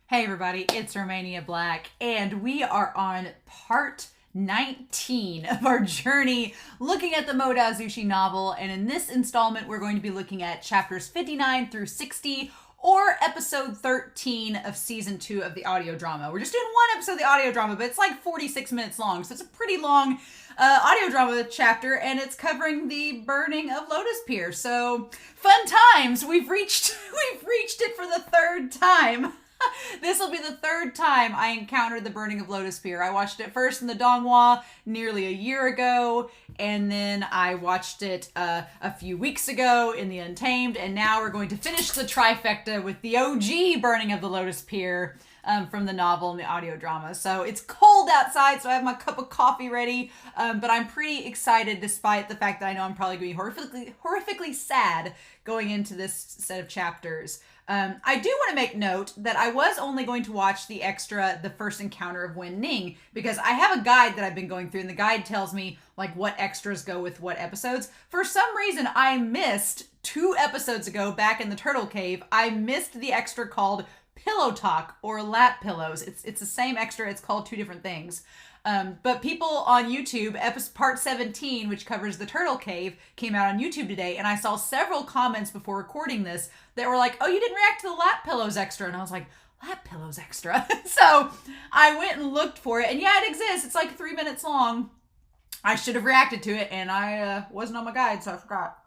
Hey everybody, it's Romania Black, and we are on part 19 of our journey looking at the Moda Azushi novel. And in this installment, we're going to be looking at chapters 59 through 60, or episode 13 of season 2 of the audio drama. We're just doing one episode of the audio drama, but it's like 46 minutes long, so it's a pretty long audio drama chapter, and it's covering the burning of Lotus Pier. So fun times. We've reached it for the third time. This will be the third time I encountered the burning of Lotus Pier. I watched it first in the Donghua nearly a year ago, and then I watched it a few weeks ago in the Untamed, and now we're going to finish the trifecta with the OG burning of the Lotus Pier from the novel and the audio drama. So it's cold outside, so I have my cup of coffee ready, but I'm pretty excited despite the fact that I know I'm probably going to be horrifically sad going into this set of chapters. I do want to make note that I was only going to watch the extra, the first encounter of Wen Ning, because I have a guide that I've been going through, and the guide tells me like what extras go with what episodes. For some reason, I missed 2 episodes ago back in the Turtle Cave. I missed the extra called Pillow Talk or Lap Pillows. It's the same extra. It's called 2 different things. But people on YouTube, part 17, which covers the Turtle Cave, came out on YouTube today, and I saw several comments before recording this that were like, oh, you didn't react to the lap pillows extra. And I was like, lap pillows extra? So I went and looked for it, and yeah, it exists. It's like 3 minutes long. I should have reacted to it, and I wasn't on my guide, so I forgot.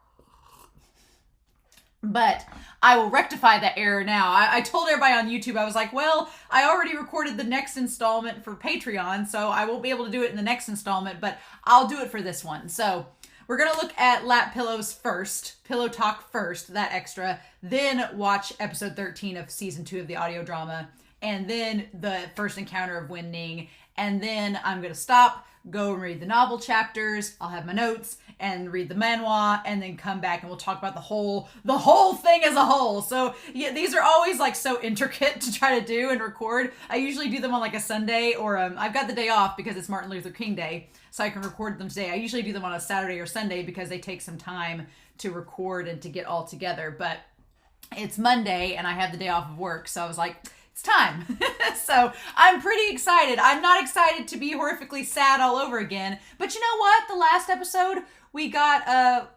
But I will rectify that error now. I told everybody on YouTube, I was like, well, I already recorded the next installment for Patreon, so I won't be able to do it in the next installment, but I'll do it for this one. So we're going to look at lap pillows first, pillow talk first, that extra, then watch episode 13 of season 2 of the audio drama, and then the first encounter of Wen Ning, and then I'm going to stop, go and read the novel chapters. I'll have my notes and read the manhwa, and then come back and we'll talk about the whole thing as a whole. So yeah, these are always like so intricate to try to do and record. I usually do them on like a Sunday, or I've got the day off because it's Martin Luther King Day, so I can record them today. I usually do them on a Saturday or Sunday because they take some time to record and to get all together. But it's Monday and I have the day off of work, so I was like, it's time. So I'm pretty excited. I'm not excited to be horrifically sad all over again, but you know what? The last episode, we got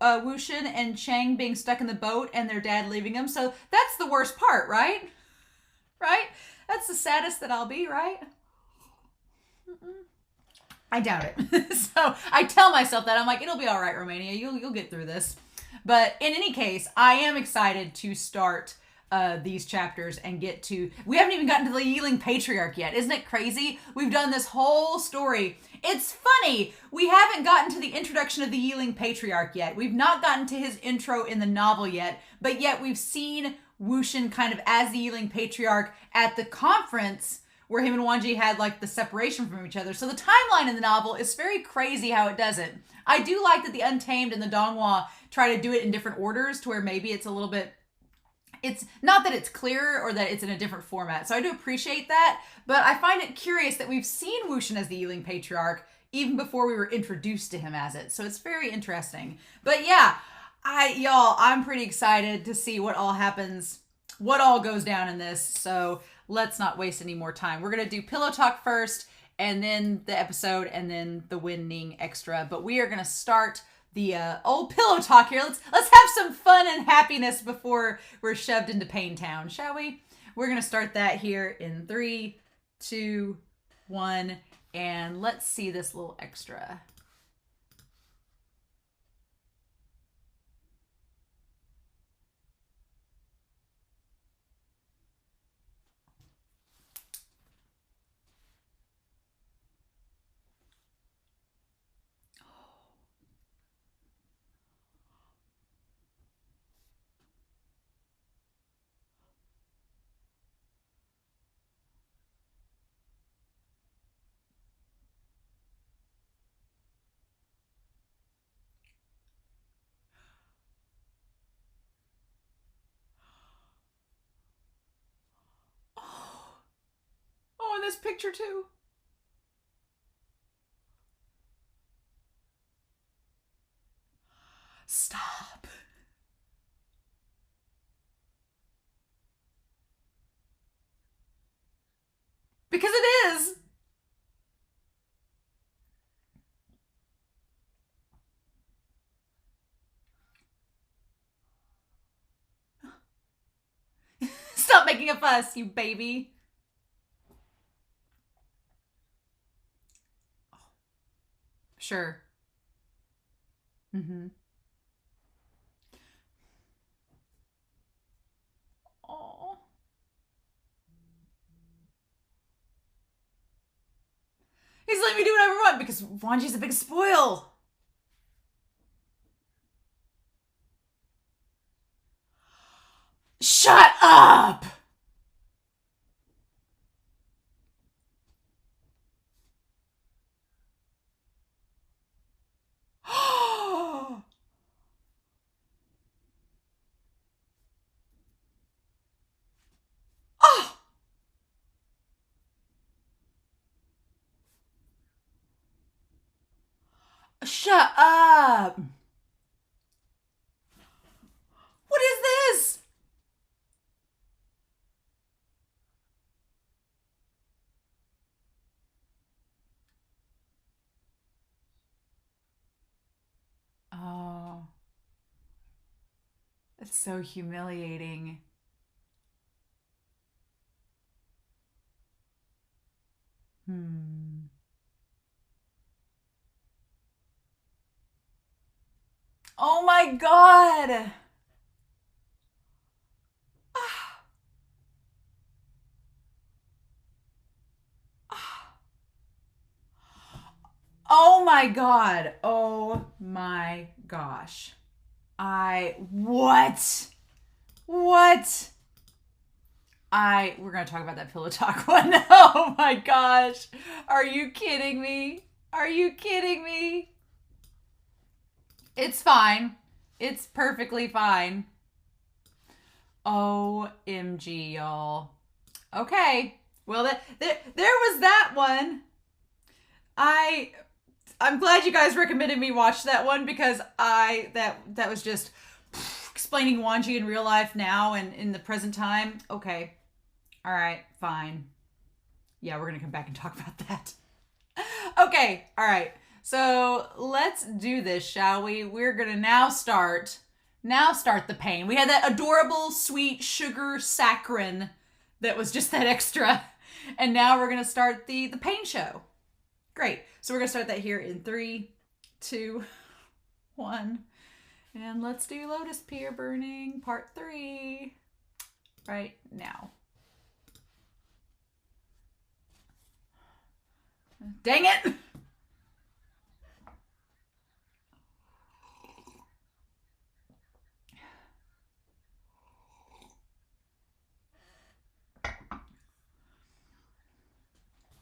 WuXian and Cheng being stuck in the boat and their dad leaving them. So that's the worst part, right? Right? That's the saddest that I'll be, right? I doubt it. So I tell myself that. I'm like, it'll be all right, Romania. You'll get through this. But in any case, I am excited to start these chapters and get to... We haven't even gotten to the Yiling Patriarch yet. Isn't it crazy? We've done this whole story. It's funny. We haven't gotten to the introduction of the Yiling Patriarch yet. We've not gotten to his intro in the novel yet, but yet we've seen WuXian kind of as the Yiling Patriarch at the conference where him and Wanji had like the separation from each other. So the timeline in the novel is very crazy how it does it. I do like that the Untamed and the Donghua try to do it in different orders to where maybe it's a little bit... It's not that it's clearer or that it's in a different format. So I do appreciate that, but I find it curious that we've seen WuXian as the Yiling Patriarch even before we were introduced to him as it. So it's very interesting. But yeah, I'm pretty excited to see what all happens, what all goes down in this. So let's not waste any more time. We're going to do Pillow Talk first, and then the episode, and then the Wen Ning extra. But we are going to start the old Pillow Talk here. Let's have some fun and happiness before we're shoved into Pain Town, shall we? We're going to start that here in 3, 2, 1, and let's see this little extra. Oh, and this picture too. Stop. Stop making a fuss, you baby. Sure. Mm-hmm. Oh. He's letting me do whatever I want because Wanji's a big spoil. Shut up! Oh! Shut up! What is this? Oh. It's so humiliating. Hmm. Oh my god! Oh my god. Oh my gosh. What? What? We're gonna talk about that pillow talk one. Oh my gosh. Are you kidding me? Are you kidding me? It's fine. It's perfectly fine. OMG, y'all. Okay. Well, there was that one. I'm glad you guys recommended me watch that one because that was just explaining Wanji in real life now and in the present time. Okay. All right, fine. Yeah, we're going to come back and talk about that. Okay. All right. So, let's do this, shall we? We're going to now start the pain. We had that adorable sweet sugar saccharin that was just that extra. And now we're going to start the pain show. Great. So we're going to start that here in 3, 2, 1. And let's do Lotus Pier burning part 3 right now. Dang it!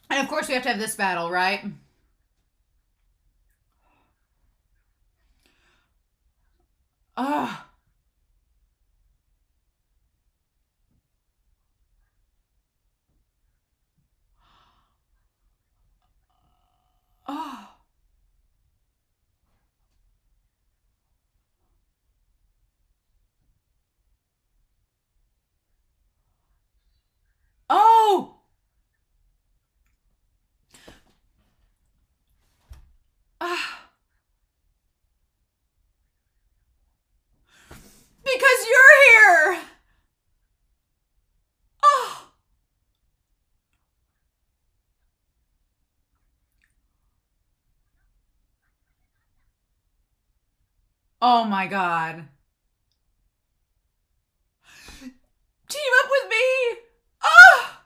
And of course we have to have this battle, right? Ugh. Oh. Oh! Ah. Because you're here! Oh! Oh my god. Team up with me! Ah!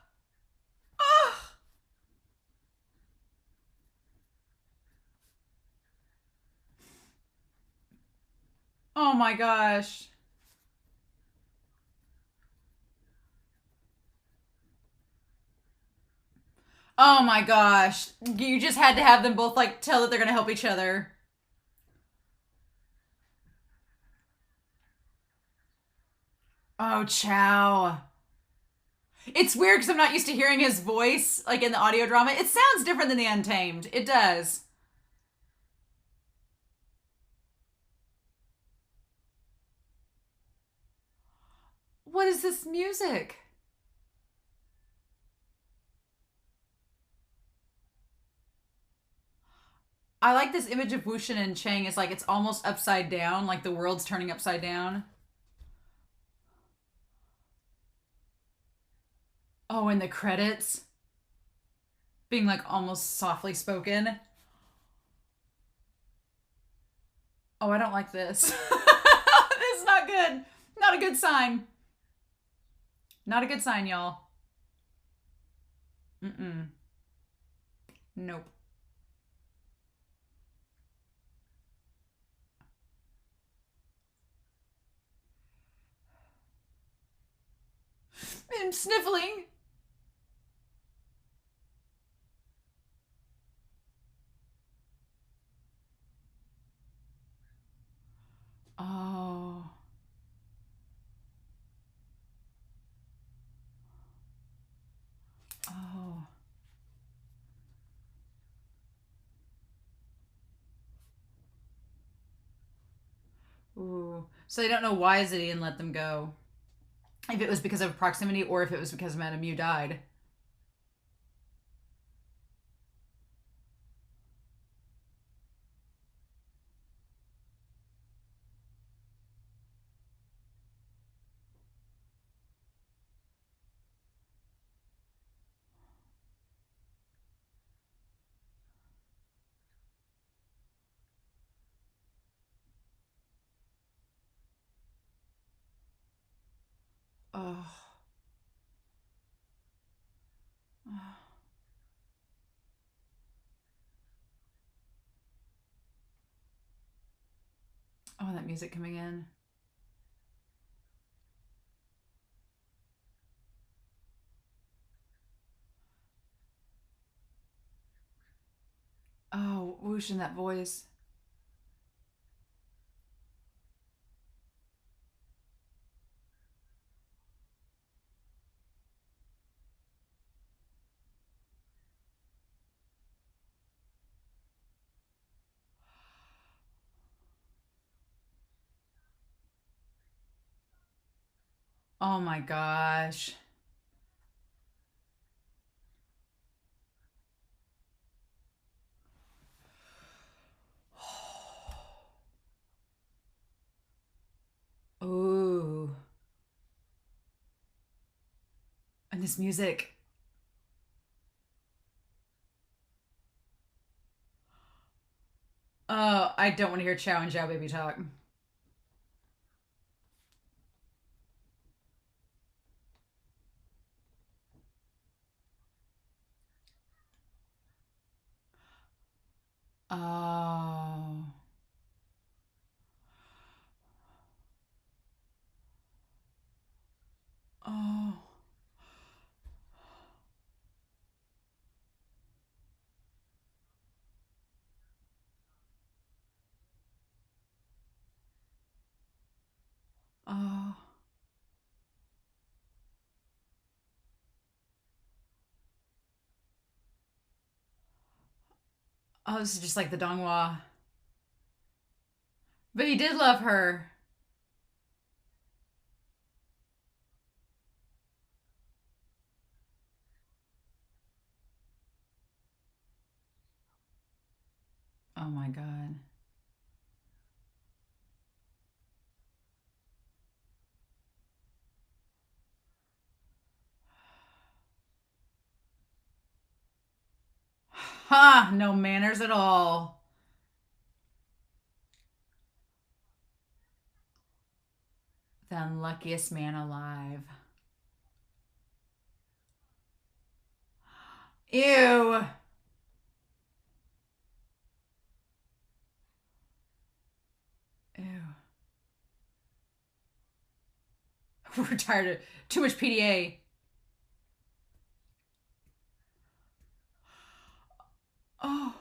Ah! Oh my gosh. Oh my gosh. You just had to have them both like tell that they're gonna help each other. Oh, Chow. It's weird because I'm not used to hearing his voice like in the audio drama. It sounds different than the Untamed. It does. What is this music? I like this image of WuXian and Cheng. It's like it's almost upside down, like the world's turning upside down. Oh, and the credits being like almost softly spoken. Oh, I don't like this. This is not good. Not a good sign. Not a good sign, y'all. Mm-mm. Nope. I'm sniffling. Oh. Oh. Ooh. So they don't know why Zidane didn't let them go. If it was because of proximity or if it was because Madame Mew died. Oh. Oh, that music coming in. Oh, whoosh in that voice. Oh my gosh. Ooh. And this music. Oh, I don't want to hear Chow and Chow Baby talk. Oh. Oh. Oh. Oh, this is just like the Donghua. But he did love her. Oh my god. Ha! No manners at all. The unluckiest man alive. Ew. Ew. We're tired of too much PDA. Oh.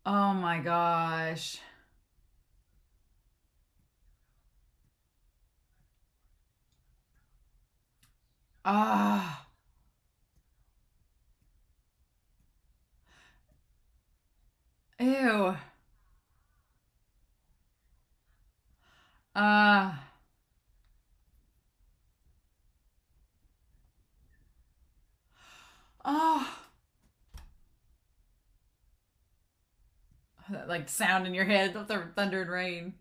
Oh my gosh. Ah. Ew. Ah. Oh. That, like, sound in your head of the thunder and rain.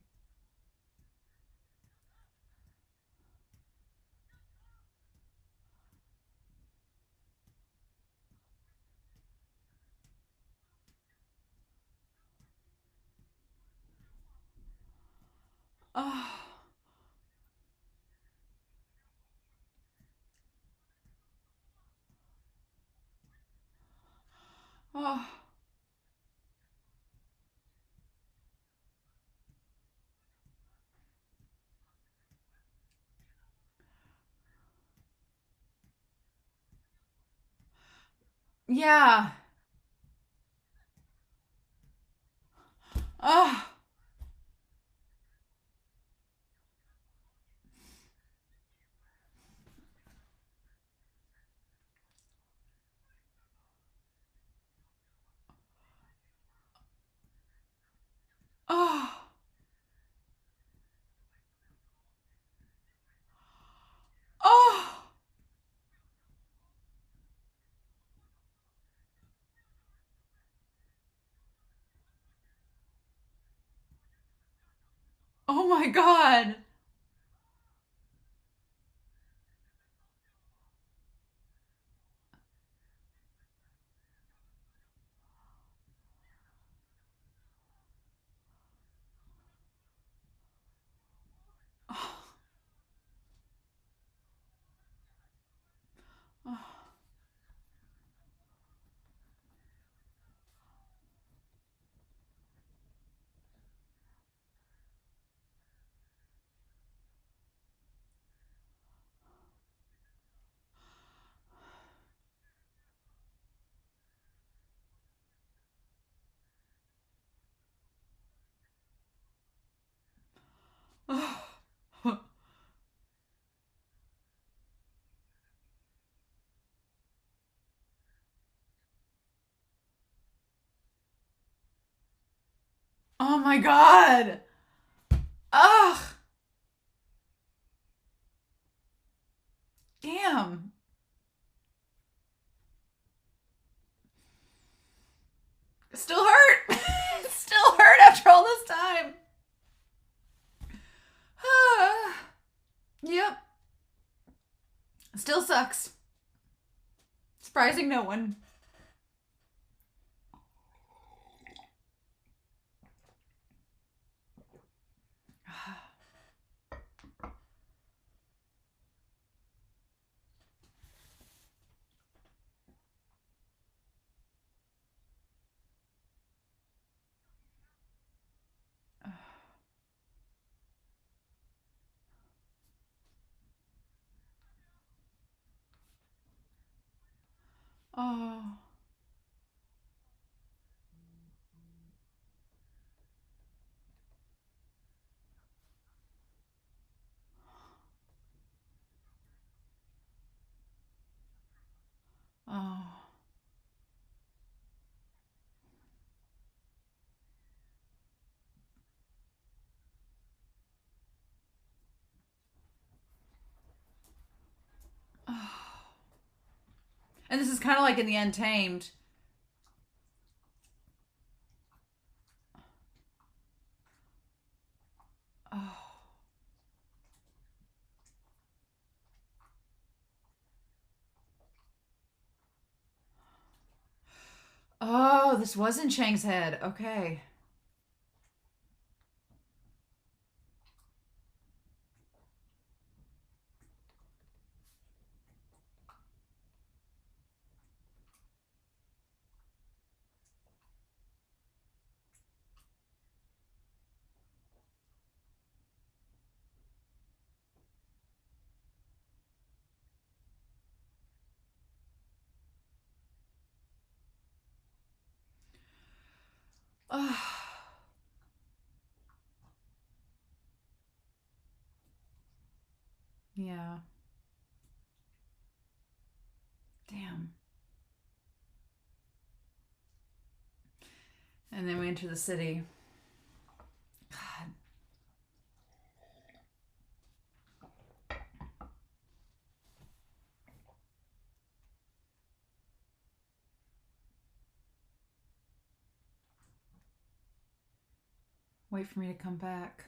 Oh. Oh. Yeah. Oh. Oh. Oh. Oh my God. Oh. Oh. Oh my God. Ugh. Damn. Still hurt. Still hurt after all this time. Yep. Still sucks. Surprising no one. Oh. Oh. And this is kind of like in the Untamed. Oh. Oh, this was in Cheng's head. Okay. Oh. Yeah. Damn. And then we enter the city. God. Wait for me to come back.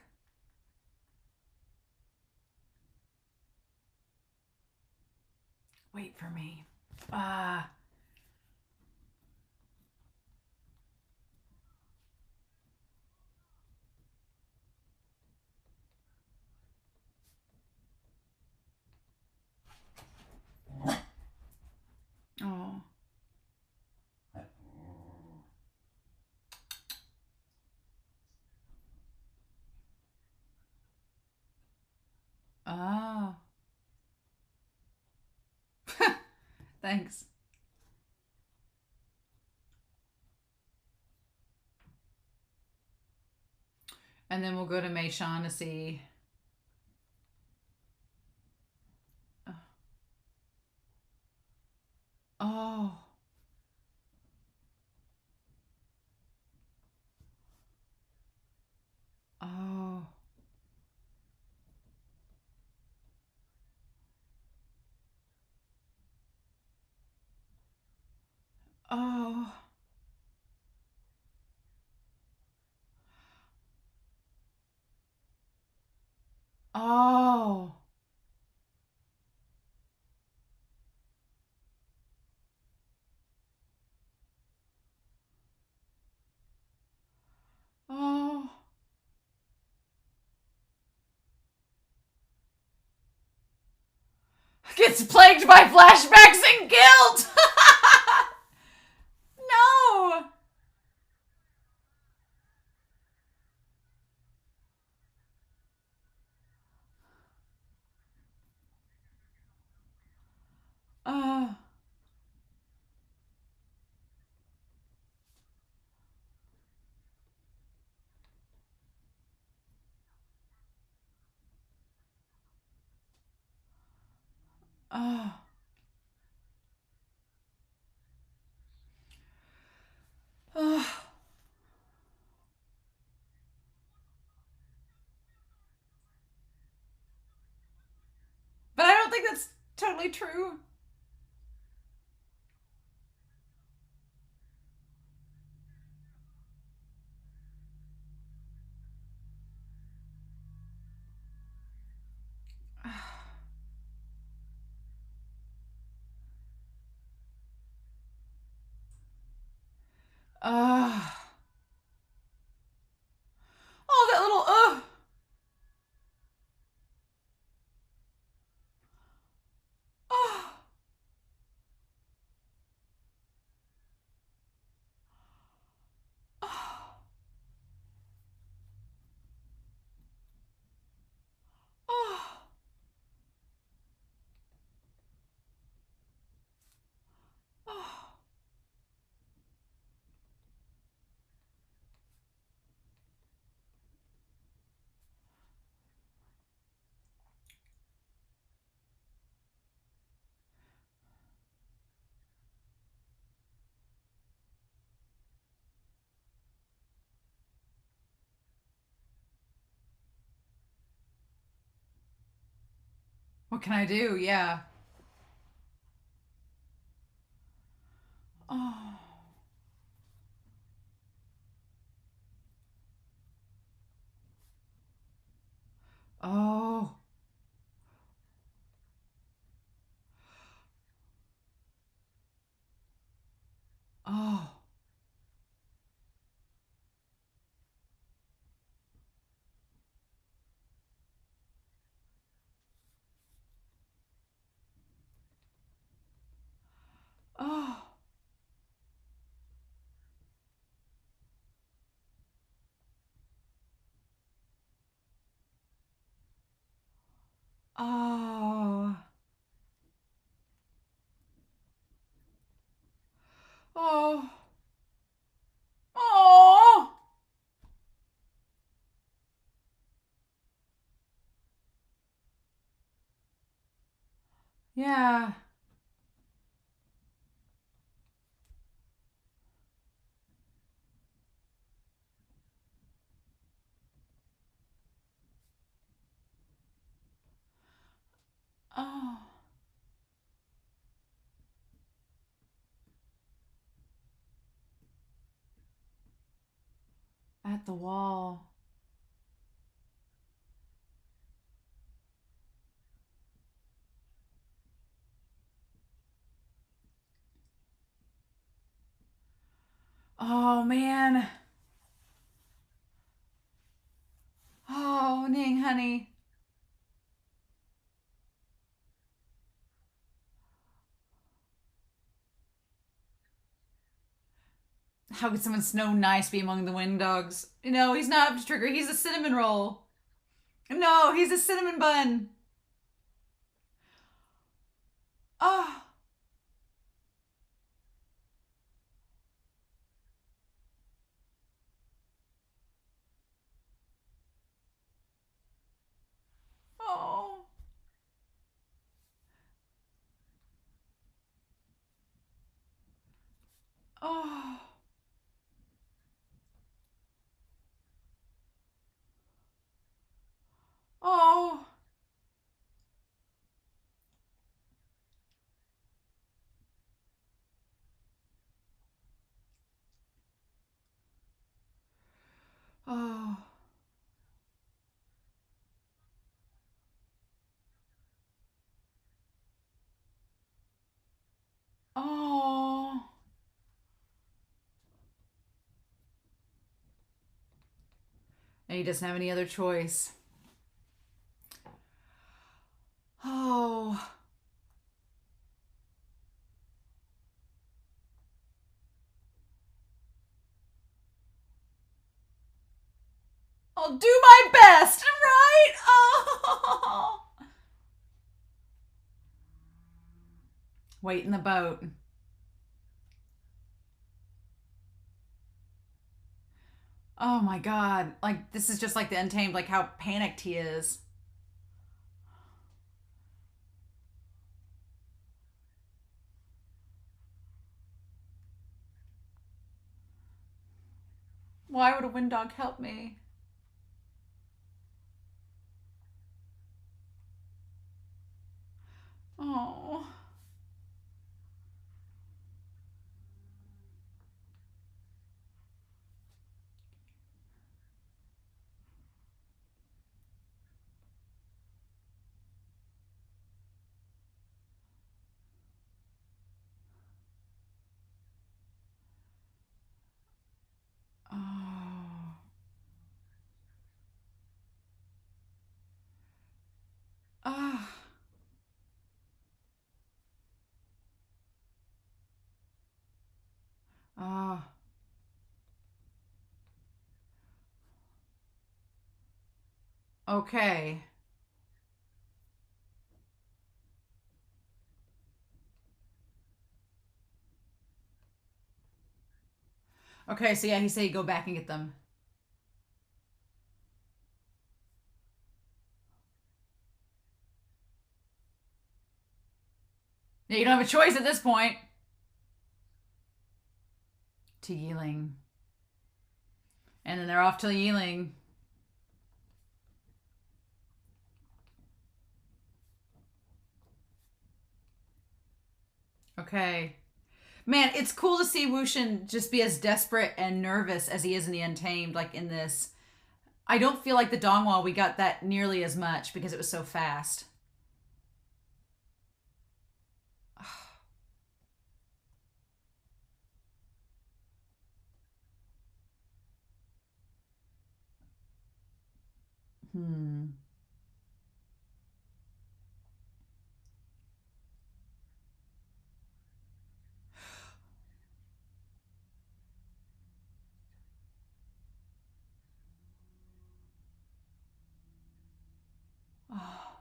Wait for me. Ah. Oh. Oh. Thanks. And then we'll go to Mei Shan to see. Oh. Oh. Oh. Oh. Oh. Gets plagued by flashbacks and guilt. No. Oh. Oh. Oh. But I don't think that's totally true. Oh. Oh, that little Oh. Oh. Oh. Oh. What can I do? Yeah. Oh. Oh. Oh. Oh. Oh. Oh. Oh. Yeah. Oh. At the wall. Oh, man. Oh, Ning, honey. How could someone so nice be among the wind dogs? No, he's not Trigger. He's a cinnamon roll. No, he's a cinnamon bun. Oh. Oh. Oh. Oh. Oh. Oh. And he doesn't have any other choice. Oh. I'll do my best, right? Oh. Wait in the boat. Oh my god. Like, this is just like the Untamed, like how panicked he is. Why would a wind dog help me? Oh. Oh. Ah. Ah. Okay. Okay, so yeah, he said he'd go back and get them. Yeah, you don't have a choice at this point. To Yiling. And then they're off to Yiling. Okay. Man, it's cool to see WuXian just be as desperate and nervous as he is in the Untamed, like in this. I don't feel like the Dongwall we got that nearly as much because it was so fast. Hmm. Oh.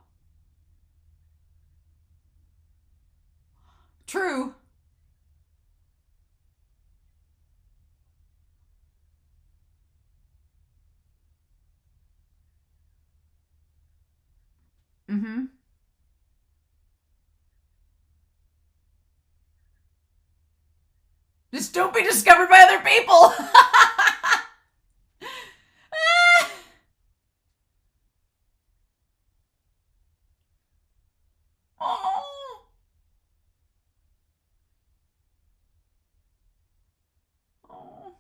True. Mm-hmm. Just don't be discovered by other people. Oh. Oh.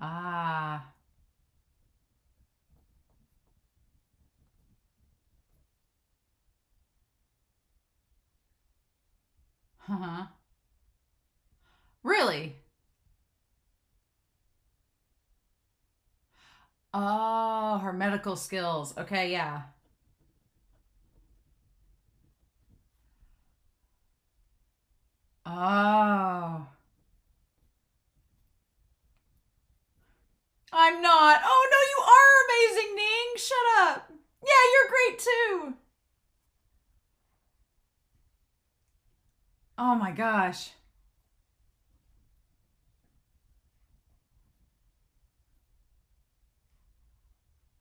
Ah. Uh-huh. Really? Oh, her medical skills. Okay, yeah. Oh. I'm not. Oh, no, you are amazing, Ning. Shut up. Yeah, you're great too. Oh my gosh.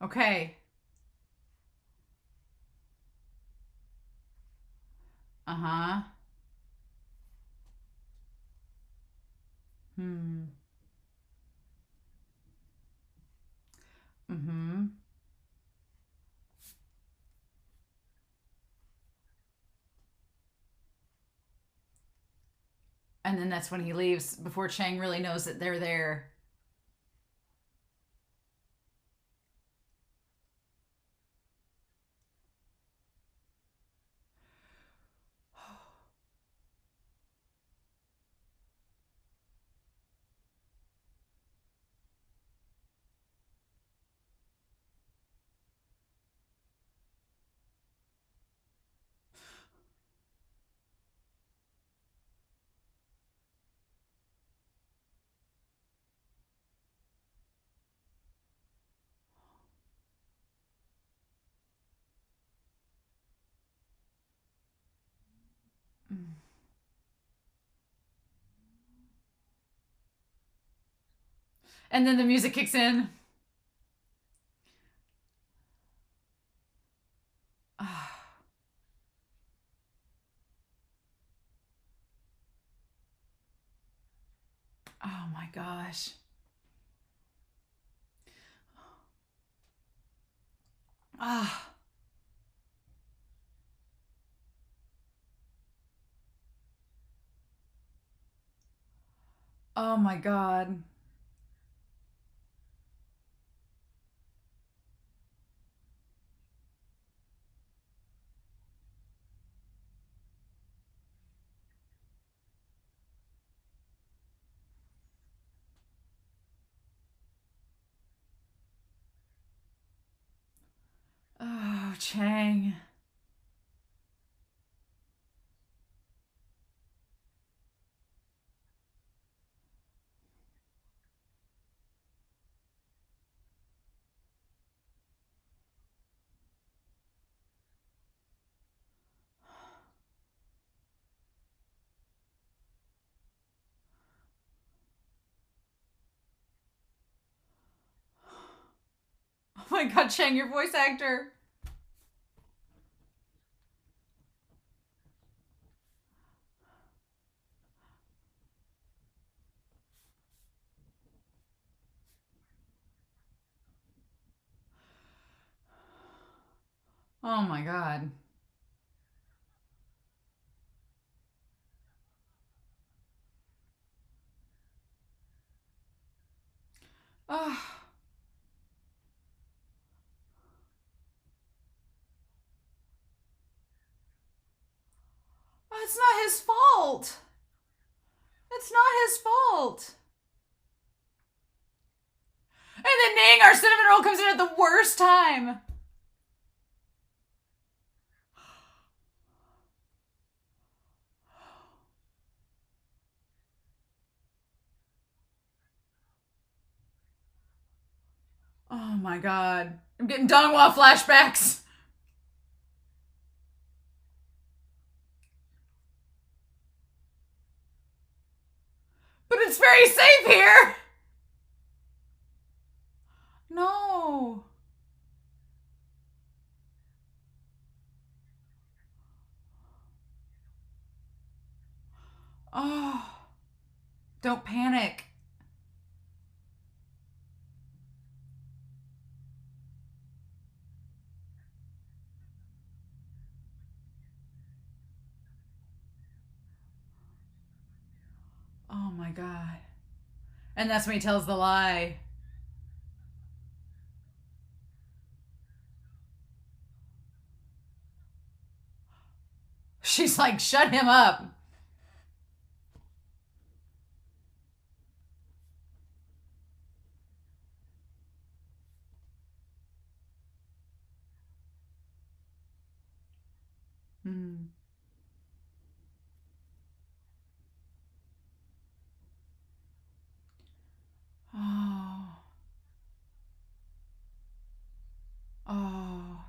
Okay. Uh-huh. Hmm. Mm-hmm. And then that's when he leaves before Cheng really knows that they're there. And then the music kicks in. Oh my gosh. Ah. Oh my god. Oh, Chang. Oh my god, Chang, your voice actor. Oh my god. Oh, it's not his fault. It's not his fault. And then Ning, our cinnamon roll, comes in at the worst time. Oh my god. I'm getting Donghua flashbacks. But it's very safe here. No. Oh. Don't panic. Oh my god. And that's when he tells the lie. She's like, shut him up. Hmm. Oh. Oh.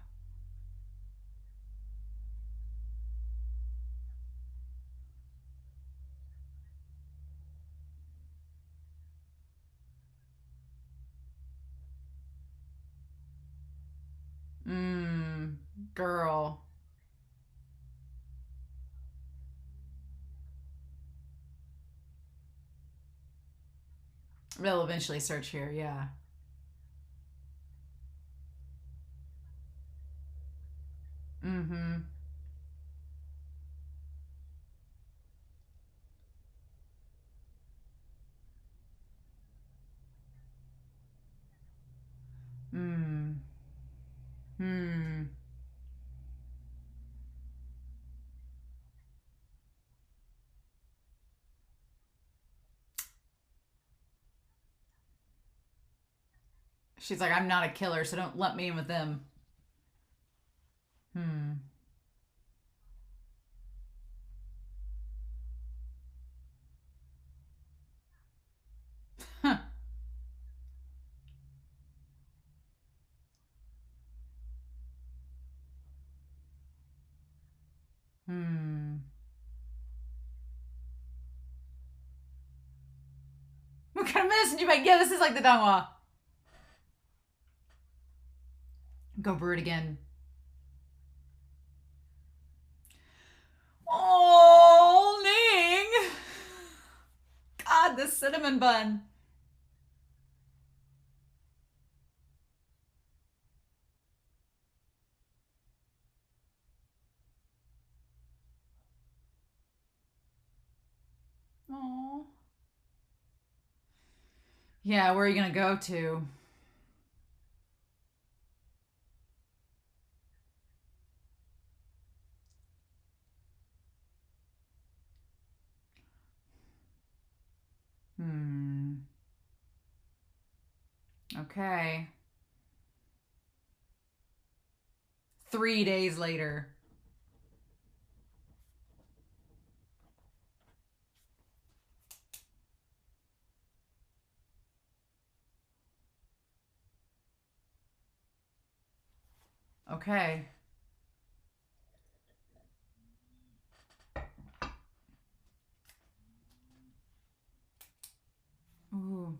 Mmm. Girl. They'll eventually search here, yeah. Mm-hmm. Hmm. Hmm. She's like, I'm not a killer, so don't lump me in with them. Hmm. Huh. Hmm. What kind of medicine do you make? Yeah, this is like the Danghua. Go brew it again. Oh, Ning. God, this cinnamon bun. Oh. Yeah, where are you gonna go to? Hmm. Okay. 3 days later. Okay. Ooh.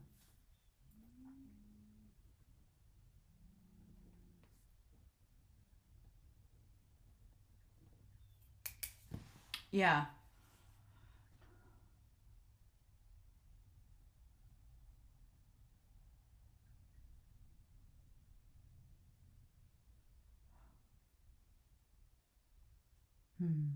Yeah. Hmm.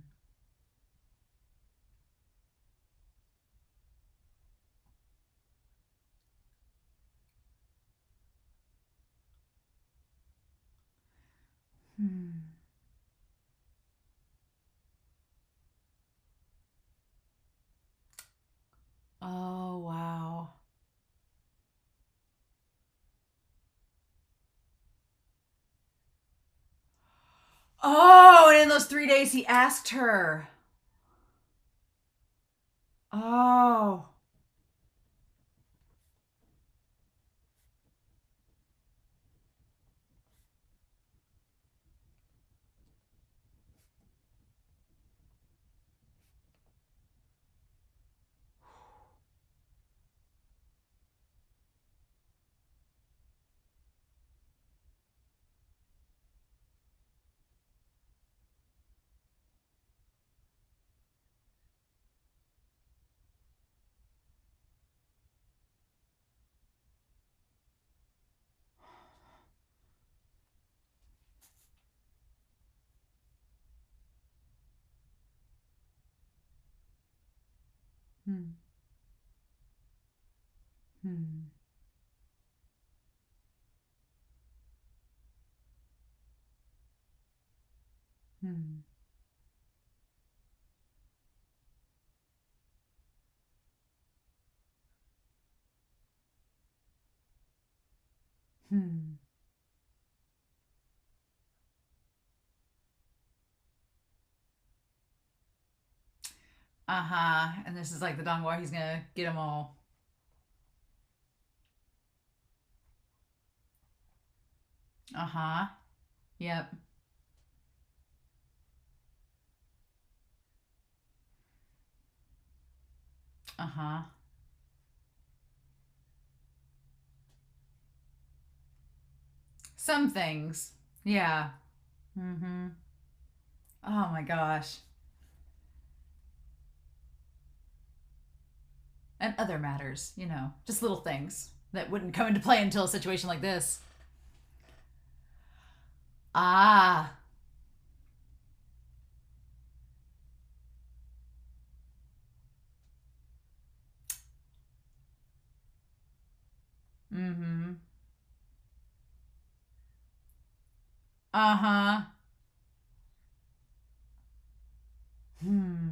Hmm. Oh, wow. Oh, and in those 3 days, he asked her. Oh. Hmm. Hmm. Hmm. Hmm. Uh-huh. And this is like the Donghua. He's gonna get them all. Uh-huh. Yep. Uh-huh. Some things. Yeah. Mm-hmm. Oh my gosh. And other matters, just little things that wouldn't come into play until a situation like this. Ah. Mm-hmm. Uh-huh. Hmm.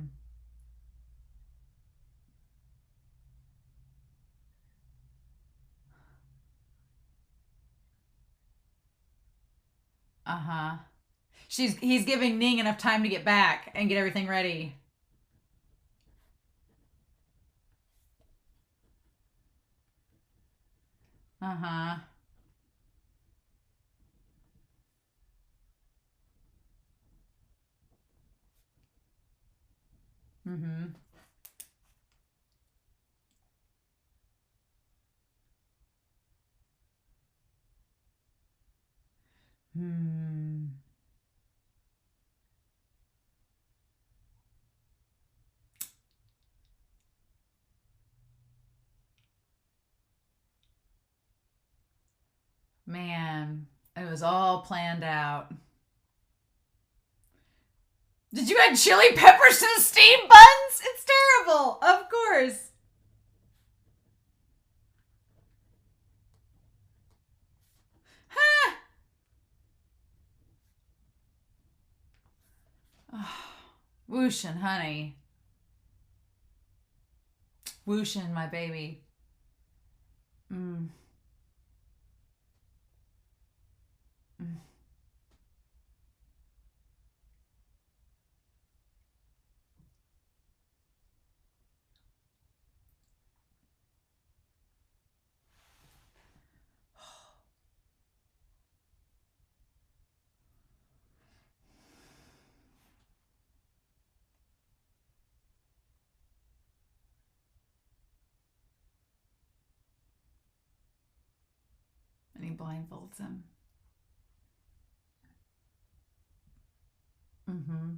Uh-huh. He's giving Ning enough time to get back and get everything ready. Uh-huh. Mm-hmm. Hmm. Man, it was all planned out. Did you add chili peppers to the steamed buns? It's terrible. Of course. Huh. Oh, WuXian, honey. WuXian, my baby. Mm. Mm. And he blindfolds him. Mm-hmm.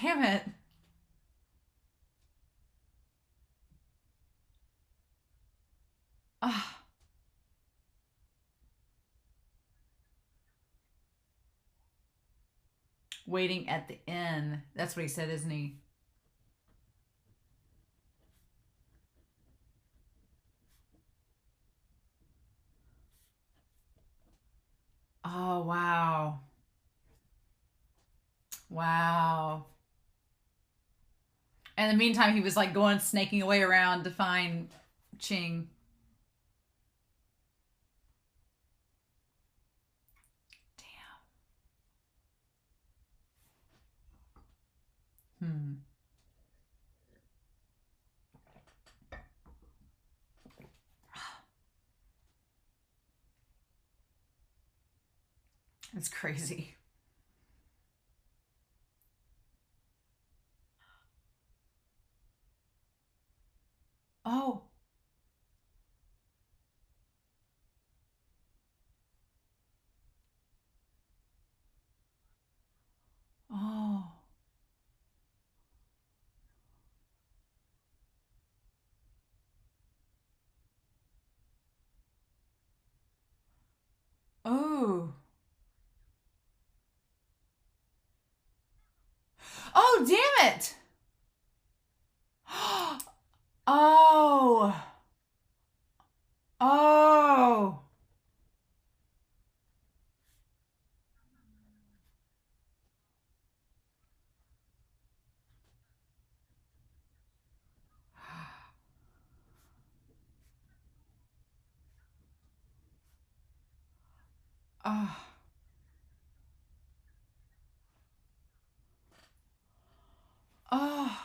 Damn it. Ah, waiting at the inn. That's what he said, isn't he? Oh, wow. Wow. And in the meantime, he was like going snaking away around to find Ching. Damn. Hmm. It's crazy. Oh. Oh. Oh. Oh, damn it. Oh. Oh. Oh. Oh.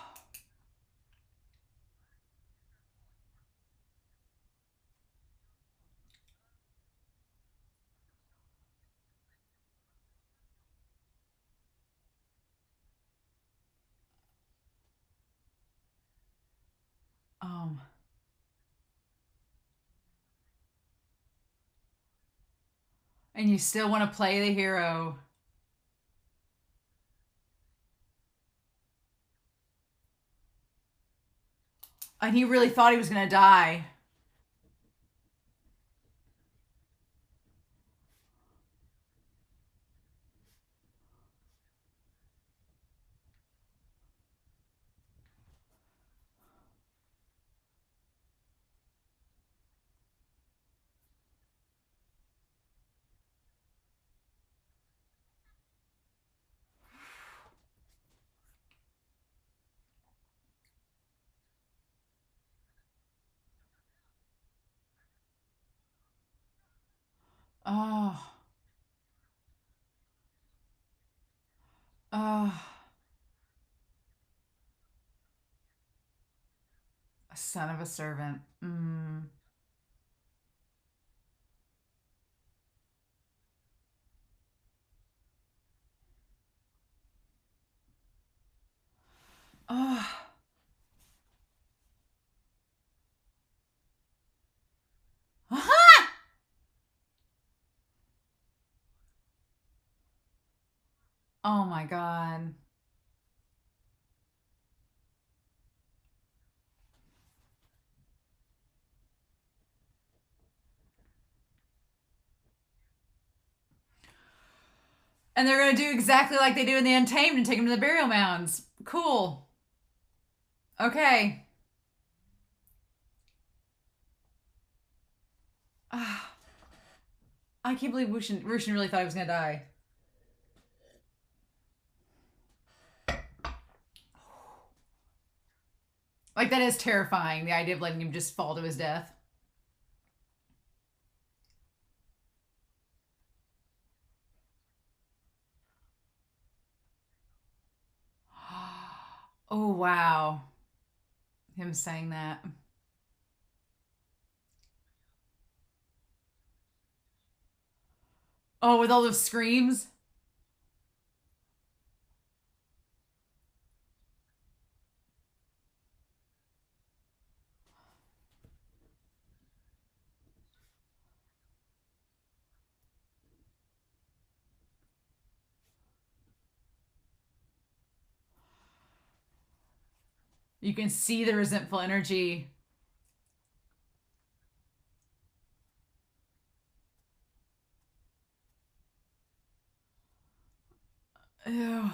Um. And you still want to play the hero. And he really thought he was going to die. Oh. Oh. A son of a servant. Mm. Oh. Oh my God. And they're going to do exactly like they do in the Untamed and take him to the burial mounds. Cool. Okay. Ah. I can't believe WuXian really thought he was going to die. Like, that is terrifying, the idea of letting him just fall to his death. Oh, wow. Him saying that. Oh, with all those screams? You can see the resentful energy. Ew.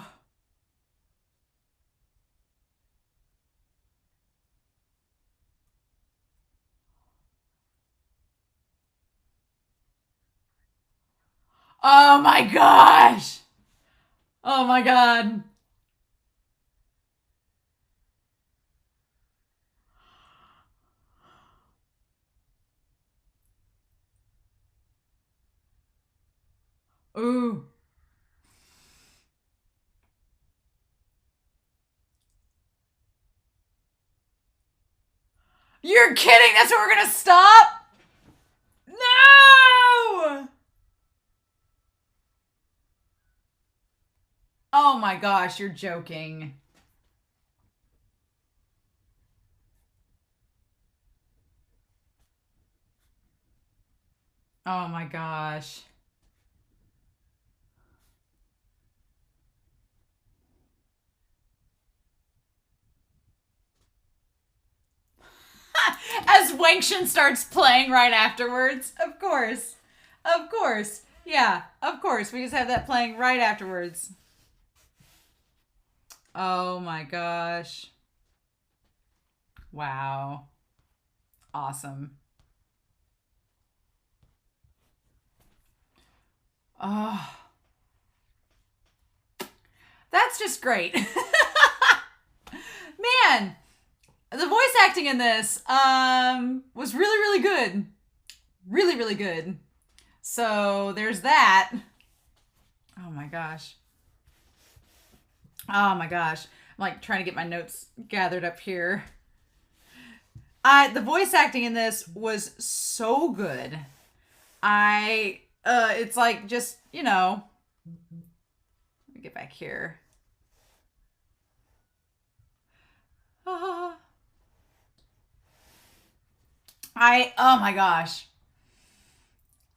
Oh my gosh. Oh my God. Ooh. You're kidding. That's where we're going to stop? No. Oh my gosh. You're joking. Oh my gosh. As WuXian starts playing right afterwards. Of course. Of course. Yeah, of course. We just have that playing right afterwards. Oh my gosh. Wow. Awesome. Oh. That's just great. Man, the voice acting in this was really, really good. Really, really good. So there's that. Oh my gosh. Oh my gosh. I'm like trying to get my notes gathered up here. The voice acting in this was so good. It's like just, you know, let me get back here. Oh my gosh.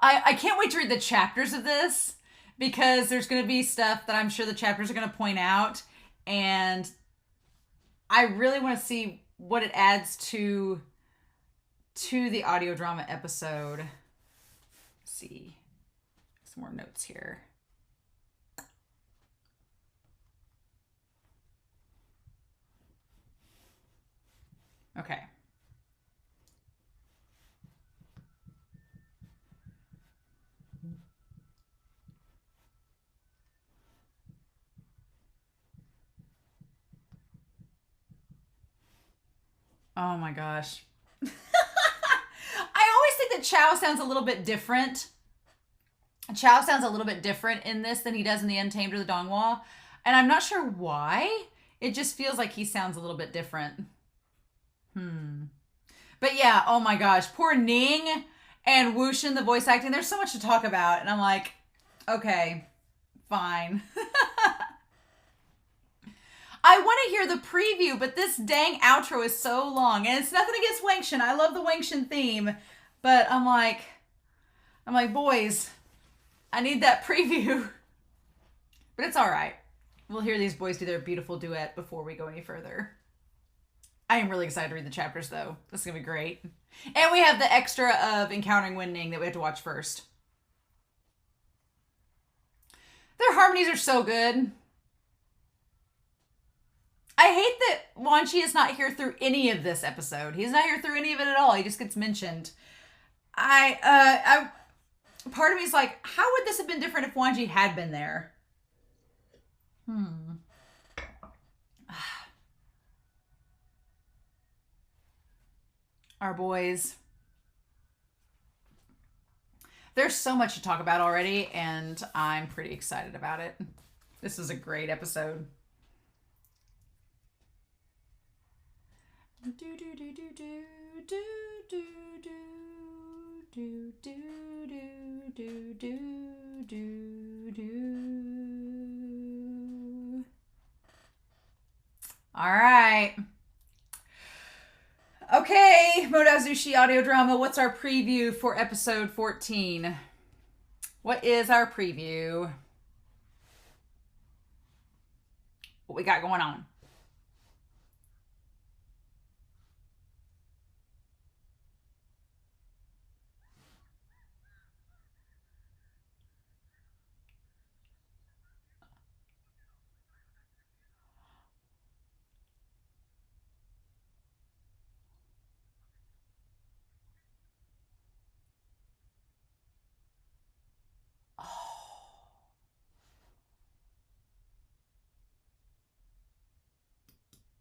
I can't wait to read the chapters of this because there's going to be stuff that I'm sure the chapters are going to point out. And I really want to see what it adds to the audio drama episode. Let's see. Some more notes here. Okay. Oh my gosh. I always think that Chow sounds a little bit different. Chow sounds a little bit different in this than he does in The Untamed or the Donghua. And I'm not sure why. It just feels like he sounds a little bit different. But yeah, oh my gosh. Poor Ning and WuXian, the voice acting. There's so much to talk about. And I'm like, okay, fine. I want to hear the preview, but this dang outro is so long. And it's nothing against WuXian. I love the WuXian theme. But I'm like, boys, I need that preview. But it's all right. We'll hear these boys do their beautiful duet before we go any further. I am really excited to read the chapters, though. This is going to be great. And we have the extra of Encountering Wen Ning that we have to watch first. Their harmonies are so good. I hate that Wan Chi is not here through any of this episode. He's not here through any of it at all. He just gets mentioned. Part of me is like, how would this have been different if Wan Chi had been there? Our boys. There's so much to talk about already, and I'm pretty excited about it. This is a great episode. All right. Okay, Modazushi audio drama. What's our preview for episode 14? What is our preview? What we got going on?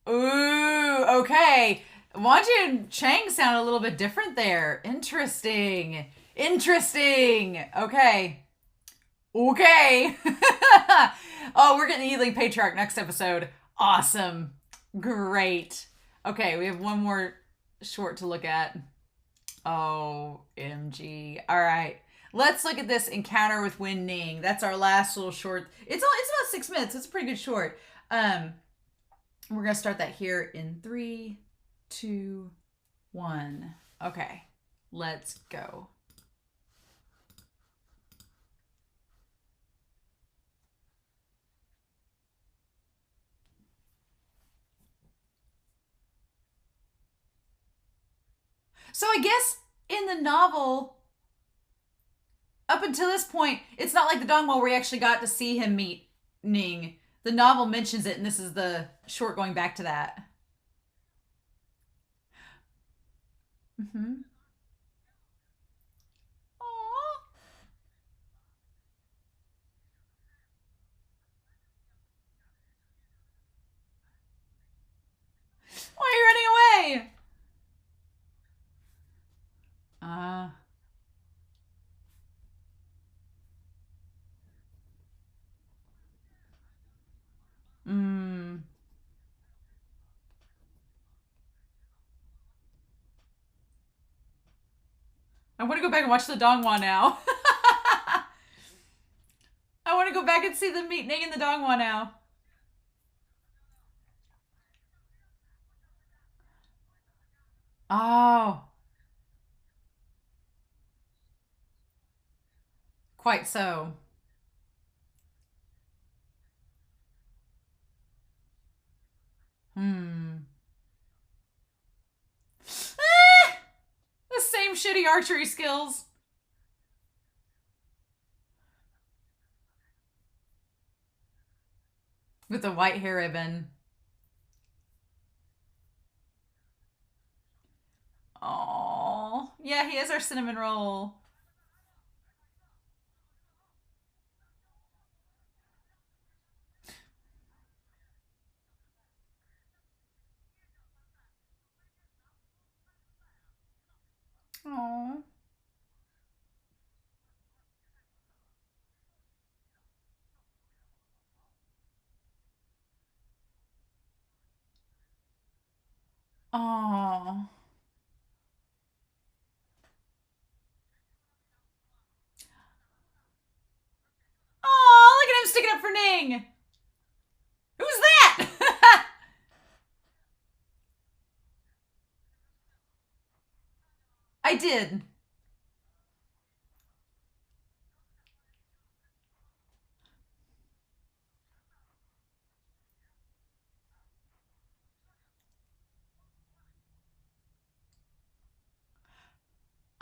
Ooh, okay. Wonju and Cheng sound a little bit different there. Interesting. Okay. Oh, we're getting the Ealing Patriarch next episode. Awesome. Great. Okay, we have one more short to look at. OMG. All right. Let's look at this encounter with Wen Ning. That's our last little short. It's about 6 minutes. It's a pretty good short. We're going to start that here in 3, 2, 1. Okay, let's go. So I guess in the novel, up until this point, it's not like the Donghua where we actually got to see him meet Ning. The novel mentions it, and this is the short going back to that. Mm-hmm. Aww. Why are you running away? I want to go back and watch the Donghua now. I want to go back and see the meeting in the Donghua now. Oh. Quite so. The same shitty archery skills. With the white hair ribbon. Oh, yeah, he is our cinnamon roll. Oh. Oh. Oh, look at him sticking up for Ning. Who's that? I did.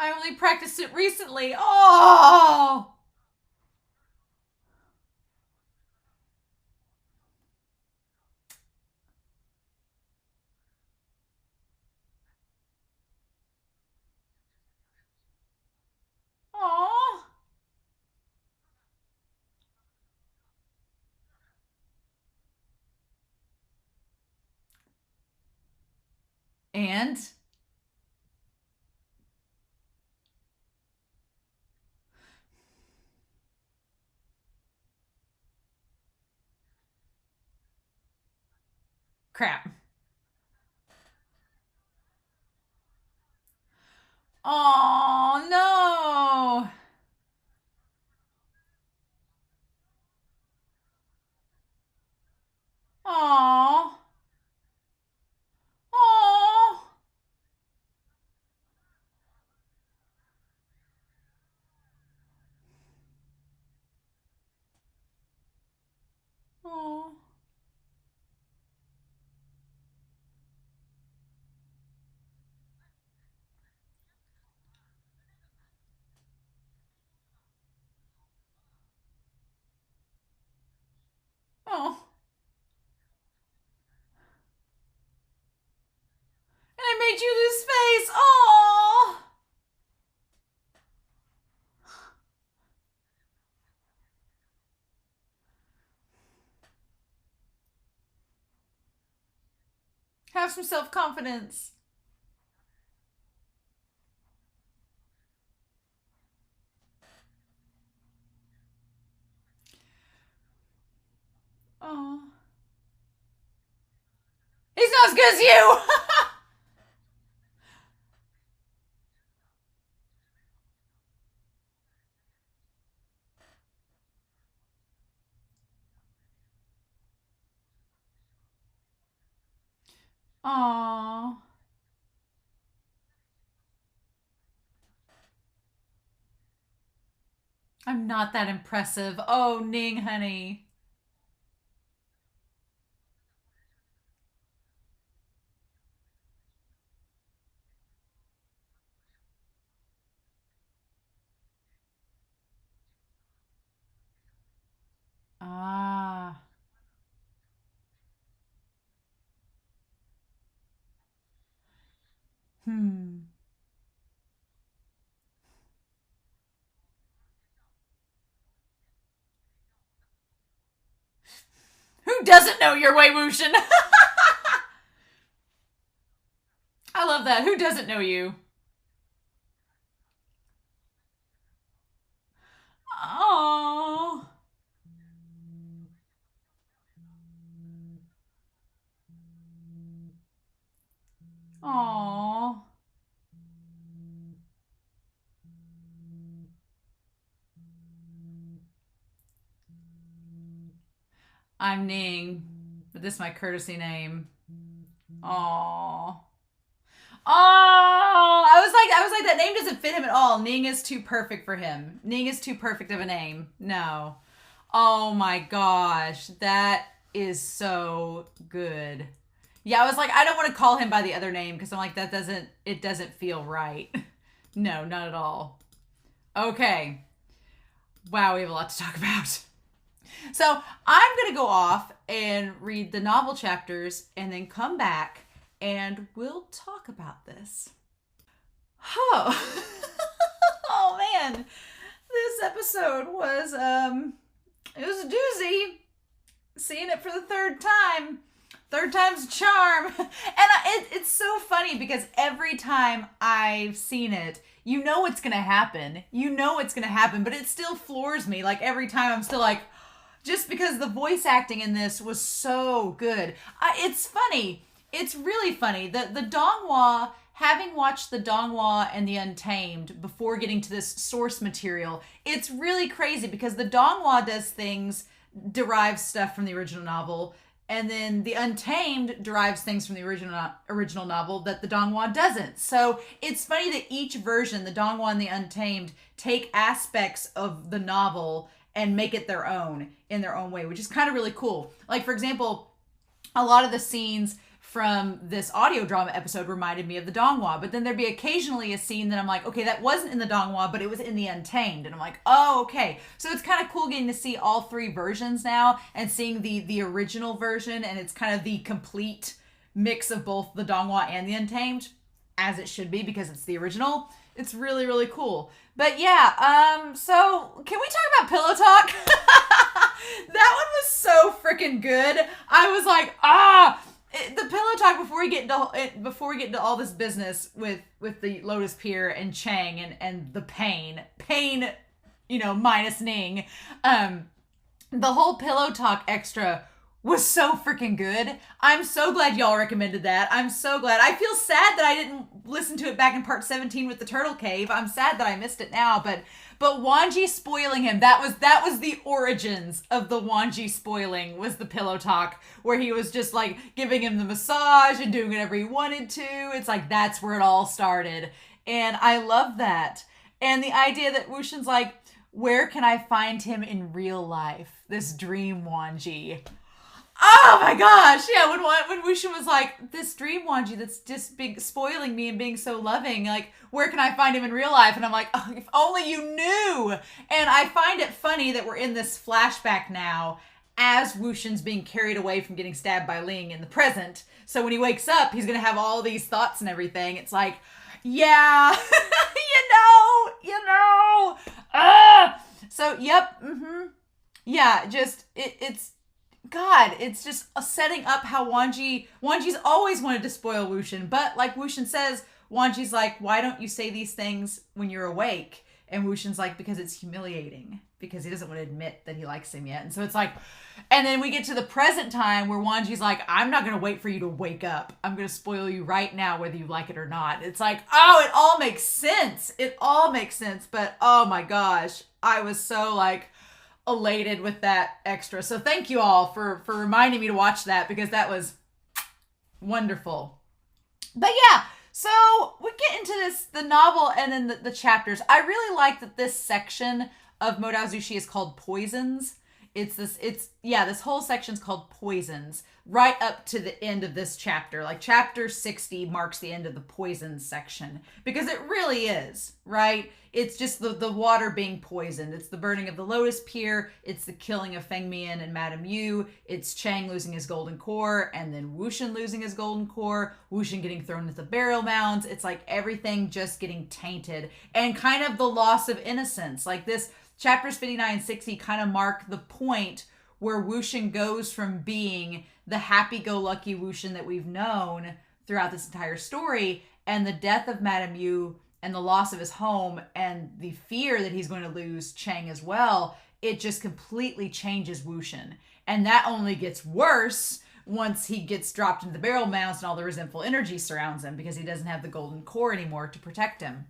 I only practiced it recently. Oh. Oh. And crap. Oh no. Oh. Oh. Oh. Oh. And I made you lose face. Oh. Have some self-confidence. Oh. He's not as good as you. Aww. I'm not that impressive. Oh, Ning, honey. Ah. Hmm. Who doesn't know your Wei Wuxian? I love that. Who doesn't know you? Oh. Oh. I'm Ning, but this is my courtesy name. Aww. Oh, I was like, that name doesn't fit him at all. Ning is too perfect for him. Ning is too perfect of a name. No. Oh my gosh, that is so good. Yeah, I was like, I don't want to call him by the other name because I'm like, it doesn't feel right. No, not at all. Okay. Wow, we have a lot to talk about. So I'm going to go off and read the novel chapters and then come back and we'll talk about this. Oh, oh man, this episode was, it was a doozy. Seeing it for the third time. Third time's a charm. And it's so funny because every time I've seen it, you know what's going to happen. You know what's going to happen, but it still floors me. Like every time I'm still like, just because the voice acting in this was so good. It's funny. It's really funny. The Donghua, having watched the Donghua and the Untamed before getting to this source material, it's really crazy because the Donghua does things, derives stuff from the original novel, and then the Untamed derives things from the original novel that the Donghua doesn't. So it's funny that each version, the Donghua and the Untamed, take aspects of the novel and make it their own in their own way, which is kind of really cool. Like, for example, a lot of the scenes from this audio drama episode reminded me of the Donghua, but then there'd be occasionally a scene that I'm like, okay, that wasn't in the Donghua, but it was in the Untamed. And I'm like, oh, okay. So it's kind of cool getting to see all three versions now and seeing the original version, and it's kind of the complete mix of both the Donghua and the Untamed, as it should be because it's the original. It's really, really cool. But yeah, so can we talk about Pillow Talk? That one was so freaking good. I was like, the Pillow Talk before we get into all this business with the Lotus, Pier, and Cheng and the pain, minus Ning, the whole Pillow Talk extra was so freaking good. I'm so glad y'all recommended that. I'm so glad. I feel sad that I didn't listen to it back in part 17 with the Turtle Cave. I'm sad that I missed it now, but Wanji spoiling him, that was the origins of the Wanji spoiling, was the Pillow Talk, where he was just like giving him the massage and doing whatever he wanted to. It's like, that's where it all started. And I love that. And the idea that WuXian's like, where can I find him in real life? This dream Wanji. Oh my gosh, yeah, when WuXian was like, this dream Wanji that's just spoiling me and being so loving, like, where can I find him in real life? And I'm like, oh, if only you knew. And I find it funny that we're in this flashback now as WuXian's being carried away from getting stabbed by Ling in the present. So when he wakes up, he's going to have all these thoughts and everything. It's like, yeah, you know. So, yep, yeah, just, it's, God, it's just setting up how Wanji's always wanted to spoil WuXian, but like WuXian says, Wanji's like, why don't you say these things when you're awake? And WuXian's like, because it's humiliating, because he doesn't want to admit that he likes him yet. And so it's like, and then we get to the present time where Wanji's like, I'm not going to wait for you to wake up. I'm going to spoil you right now, whether you like it or not. It's like, oh, it all makes sense. It all makes sense. But oh my gosh, I was so like elated with that extra. So thank you all for reminding me to watch that, because that was wonderful. But yeah, so we get into the novel and then the chapters. I really like that this section of Modao Zushi is called Poisons. This whole section's called Poisons, right up to the end of this chapter. Like chapter 60 marks the end of the Poisons section, because it really is, right? It's just the water being poisoned. It's the burning of the Lotus Pier. It's the killing of Feng Mian and Madame Yu. It's Cheng losing his golden core, and then WuXian losing his golden core. WuXian getting thrown into the burial mounds. It's like everything just getting tainted, and kind of the loss of innocence. Like this, chapters 59 and 60 kind of mark the point where WuXian goes from being the happy-go-lucky WuXian that we've known throughout this entire story, and the death of Madame Yu and the loss of his home and the fear that he's going to lose Cheng as well, it just completely changes WuXian. And that only gets worse once he gets dropped into the burial mounds and all the resentful energy surrounds him, because he doesn't have the golden core anymore to protect him.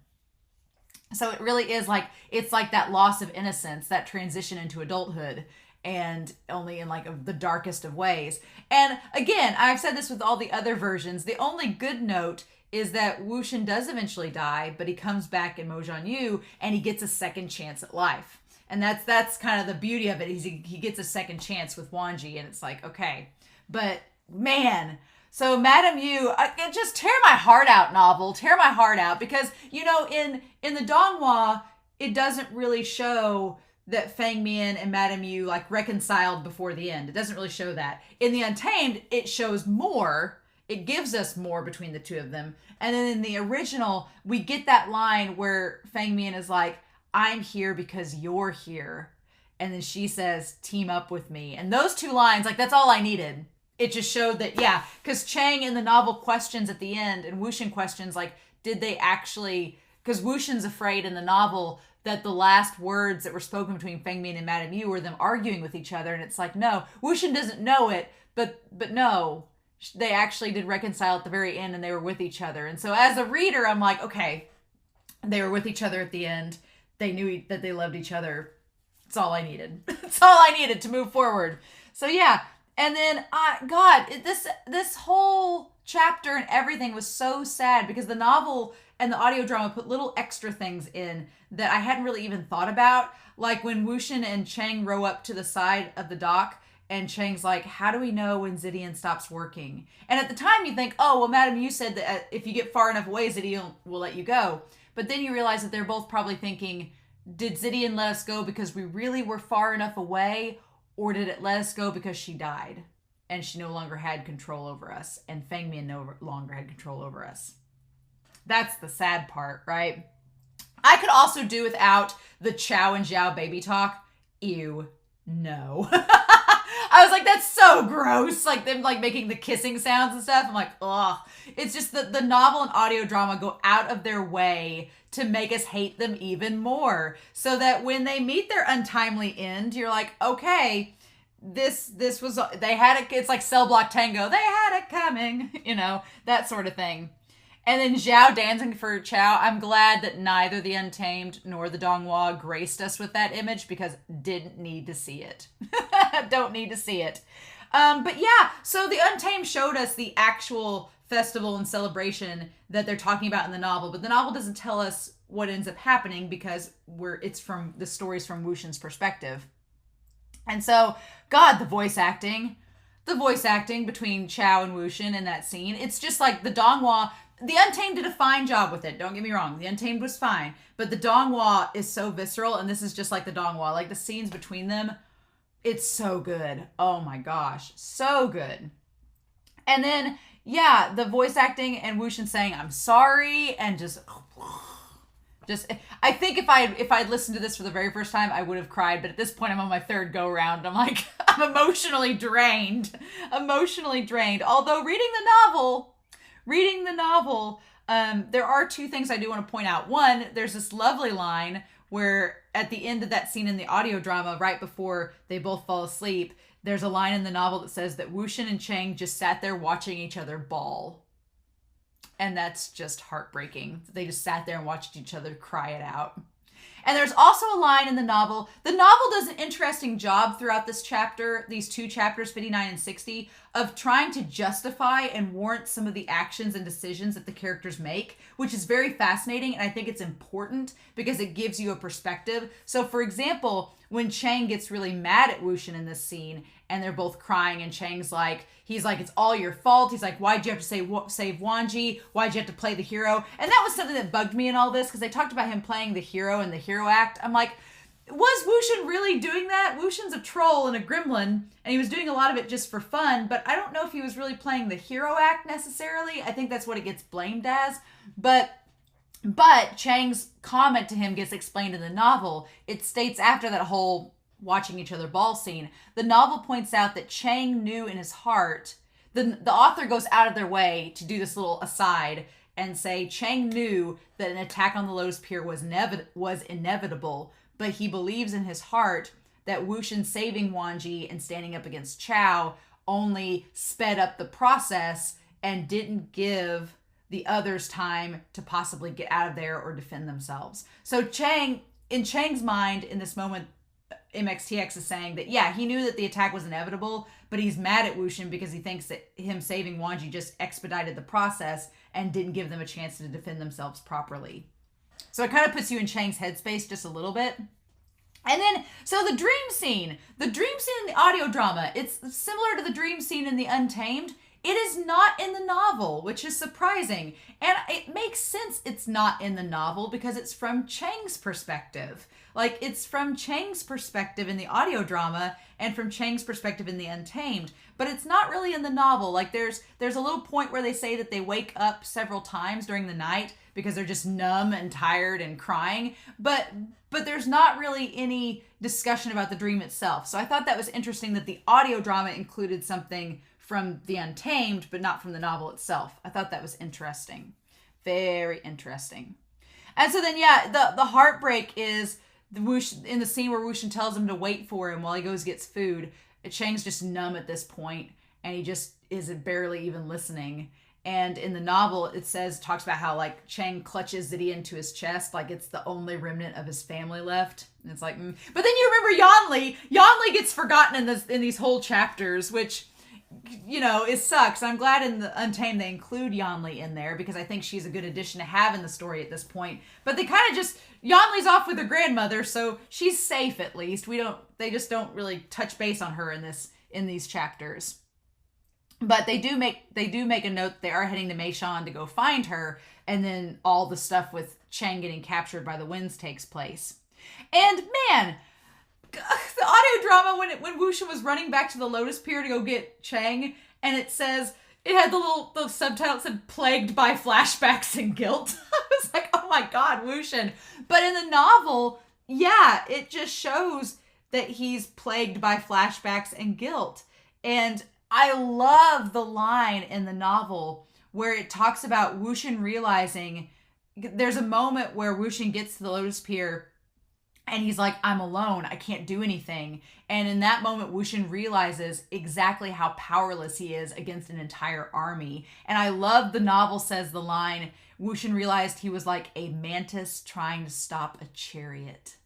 So it really is like, it's like that loss of innocence, that transition into adulthood. and only in like the darkest of ways. And again, I've said this with all the other versions. The only good note is that WuXian does eventually die, but he comes back in Mojang Yu and he gets a second chance at life. And that's kind of the beauty of it. He gets a second chance with Wanji, and it's like, okay. But man, so Madame Yu, it just tear my heart out novel, tear my heart out, because you know in the Donghua, it doesn't really show that Feng Mian and Madame Yu like reconciled before the end. It doesn't really show that. In the Untamed, it shows more. It gives us more between the two of them. And then in the original, we get that line where Feng Mian is like, I'm here because you're here. And then she says, team up with me. And those two lines, like that's all I needed. It just showed that, yeah, because Cheng in the novel questions at the end and WuXian questions like, did they actually, because WuXian's afraid in the novel that the last words that were spoken between Feng Mian and Madame Yu were them arguing with each other. And it's like, no, WuXian doesn't know it, but no, they actually did reconcile at the very end and they were with each other. And so as a reader, I'm like, okay, they were with each other at the end. They knew that they loved each other. That's all I needed. That's all I needed to move forward. So yeah. And then, this whole chapter and everything was so sad because the novel and the audio drama put little extra things in that I hadn't really even thought about. Like when WuXian and Cheng row up to the side of the dock and Cheng's like, how do we know when Zidian stops working? And at the time you think, oh, well, Madame Yu said that if you get far enough away, Zidian will let you go. But then you realize that they're both probably thinking, did Zidian let us go because we really were far enough away? Or did it let us go because she died and she no longer had control over us and Feng Mian no longer had control over us? That's the sad part, right? I could also do without the Chow and Zhao baby talk. Ew, no. I was like, that's so gross. Like them like making the kissing sounds and stuff. I'm like, ugh. It's just that the novel and audio drama go out of their way to make us hate them even more. So that when they meet their untimely end, you're like, okay, this was, they had it, it's like Cell Block Tango. They had it coming, you know, that sort of thing. And then Zhao dancing for Chow. I'm glad that neither the Untamed nor the Donghua graced us with that image because didn't need to see it. Don't need to see it. But yeah, so the Untamed showed us the actual festival and celebration that they're talking about in the novel, but the novel doesn't tell us what ends up happening because it's from the stories from WuXian's perspective. And so, God, the voice acting between Chow and WuXian in that scene, it's just like the Donghua. The Untamed did a fine job with it. Don't get me wrong. The Untamed was fine. But the Donghua is so visceral, and this is just like the Donghua. Like, the scenes between them, it's so good. Oh, my gosh. So good. And then, yeah, the voice acting and WuXian saying, I'm sorry, and just I think if I'd listened to this for the very first time, I would have cried. But at this point, I'm on my third go-around. I'm like, I'm emotionally drained. Although reading the novel, there are two things I do want to point out. One, there's this lovely line where at the end of that scene in the audio drama, right before they both fall asleep, there's a line in the novel that says that WuXian and Cheng just sat there watching each other bawl. And that's just heartbreaking. They just sat there and watched each other cry it out. And there's also a line in the novel. The novel does an interesting job throughout this chapter, these two chapters, 59 and 60, of trying to justify and warrant some of the actions and decisions that the characters make, which is very fascinating. And I think it's important because it gives you a perspective. So for example, when Cheng gets really mad at WuXian in this scene and they're both crying and Cheng's like, he's like, it's all your fault. He's like, why'd you have to save Wanji? Why'd you have to play the hero? And that was something that bugged me in all this because they talked about him playing the hero in the hero act. I'm like, was WuXian really doing that? WuXian's a troll and a gremlin, and he was doing a lot of it just for fun, but I don't know if he was really playing the hero act necessarily. I think that's what it gets blamed as. But Cheng's comment to him gets explained in the novel. It states after that whole watching each other ball scene, the novel points out that Cheng knew in his heart, the author goes out of their way to do this little aside and say Cheng knew that an attack on the Lotus Pier was inevitable, but he believes in his heart that WuXian saving Wanji and standing up against Chow only sped up the process and didn't give the others time to possibly get out of there or defend themselves. So in Cheng's mind in this moment, MXTX is saying that, yeah, he knew that the attack was inevitable, but he's mad at WuXian because he thinks that him saving Wanji just expedited the process and didn't give them a chance to defend themselves properly. So it kind of puts you in Cheng's headspace just a little bit. And then, so the dream scene in the audio drama, it's similar to the dream scene in The Untamed. It is not in the novel, which is surprising. And it makes sense it's not in the novel because it's from Cheng's perspective. Like, it's from Cheng's perspective in the audio drama and from Cheng's perspective in The Untamed. But it's not really in the novel. Like, there's a little point where they say that they wake up several times during the night because they're just numb and tired and crying. But there's not really any discussion about the dream itself. So I thought that was interesting that the audio drama included something from The Untamed, but not from the novel itself. I thought that was interesting. Very interesting. And so then, yeah, the heartbreak is in the scene where WuXian tells him to wait for him while he goes gets food. Cheng's just numb at this point, and he just isn't barely even listening. And in the novel, it talks about how, like, Cheng clutches Zidia into his chest, like it's the only remnant of his family left. And it's like, But then you remember Yanli. Yanli gets forgotten in these whole chapters, which, you know, it sucks. I'm glad in The Untamed they include Yanli in there because I think she's a good addition to have in the story at this point. But they kind of just, Yanli's off with her grandmother, so she's safe at least. They just don't really touch base on her in these chapters. But they do make a note they are heading to Meishan to go find her, and then all the stuff with Cheng getting captured by the winds takes place. And man, the audio drama when WuXian was running back to the Lotus Pier to go get Cheng, and it had the subtitle said "plagued by flashbacks and guilt." I was like, oh my god, WuXian. But in the novel, yeah, it just shows that he's plagued by flashbacks and guilt. And I love the line in the novel where it talks about WuXian realizing, there's a moment where WuXian gets to the Lotus Pier and he's like, I'm alone, I can't do anything. And in that moment, WuXian realizes exactly how powerless he is against an entire army. And I love the novel says the line, WuXian realized he was like a mantis trying to stop a chariot.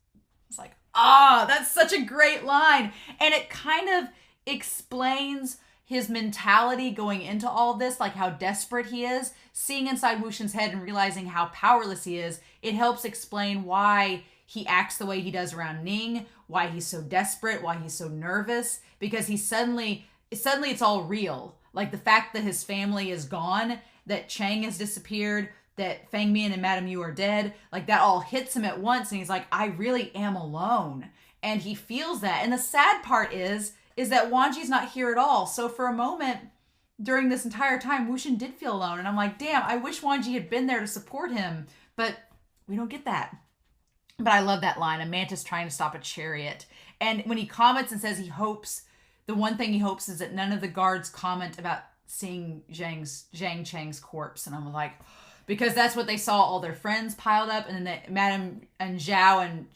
It's like, that's such a great line. And it kind of explains his mentality going into all this, like how desperate he is. Seeing inside WuXian's head and realizing how powerless he is, it helps explain why he acts the way he does around Ning, why he's so desperate, why he's so nervous, because suddenly it's all real. Like the fact that his family is gone, that Cheng has disappeared, that Fang Mian and Madame Yu are dead, like that all hits him at once, and he's like, I really am alone. And he feels that. And the sad part is that Wanji's not here at all. So for a moment during this entire time, WuXian did feel alone. And I'm like, damn, I wish Wanji had been there to support him. But we don't get that. But I love that line, a mantis trying to stop a chariot. And when he comments and says the one thing he hopes is that none of the guards comment about seeing Zhang Cheng's corpse. And I'm like, because that's what they saw, all their friends piled up, and then Madame and Zhao and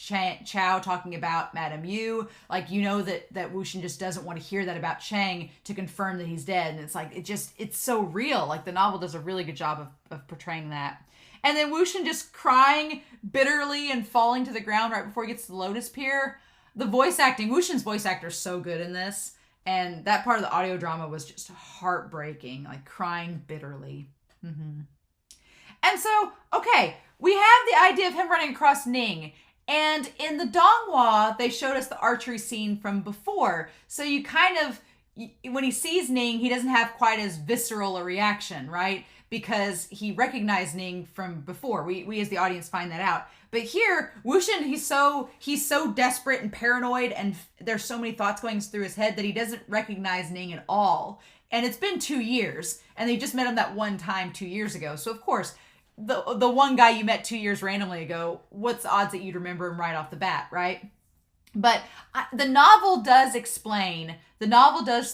Chao talking about Madame Yu. Like, you know that WuXian just doesn't want to hear that about Cheng to confirm that he's dead. And it's like, it's so real. Like, the novel does a really good job of portraying that. And then WuXian just crying bitterly and falling to the ground right before he gets to the Lotus Pier. The voice acting, WuXian's voice actor is so good in this. And that part of the audio drama was just heartbreaking, like crying bitterly. Mm-hmm. And so, okay, we have the idea of him running across Ning. And in the Donghua, they showed us the archery scene from before. So you kind of, when he sees Ning, he doesn't have quite as visceral a reaction, right? Because he recognized Ning from before. We as the audience find that out. But here, WuXian, he's so desperate and paranoid, and there's so many thoughts going through his head that he doesn't recognize Ning at all. And it's been 2 years, and they just met him that one time 2 years ago. So of course, the one guy you met 2 years randomly ago, what's the odds that you'd remember him right off the bat, right? But the novel does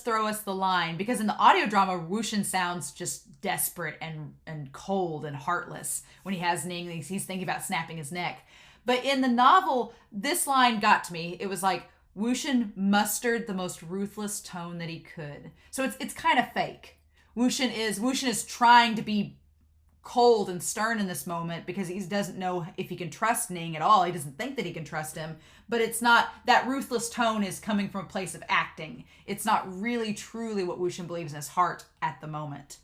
throw us the line, because in the audio drama, WuXian sounds just desperate and cold and heartless when he has Ning. He's thinking about snapping his neck. But in the novel, this line got to me. It was like, WuXian mustered the most ruthless tone that he could. So it's kind of fake. WuXian is trying to be cold and stern in this moment because he doesn't know if he can trust Ning at all. He doesn't think that he can trust him, but it's not, that ruthless tone is coming from a place of acting. It's not really truly what WuXian believes in his heart at the moment,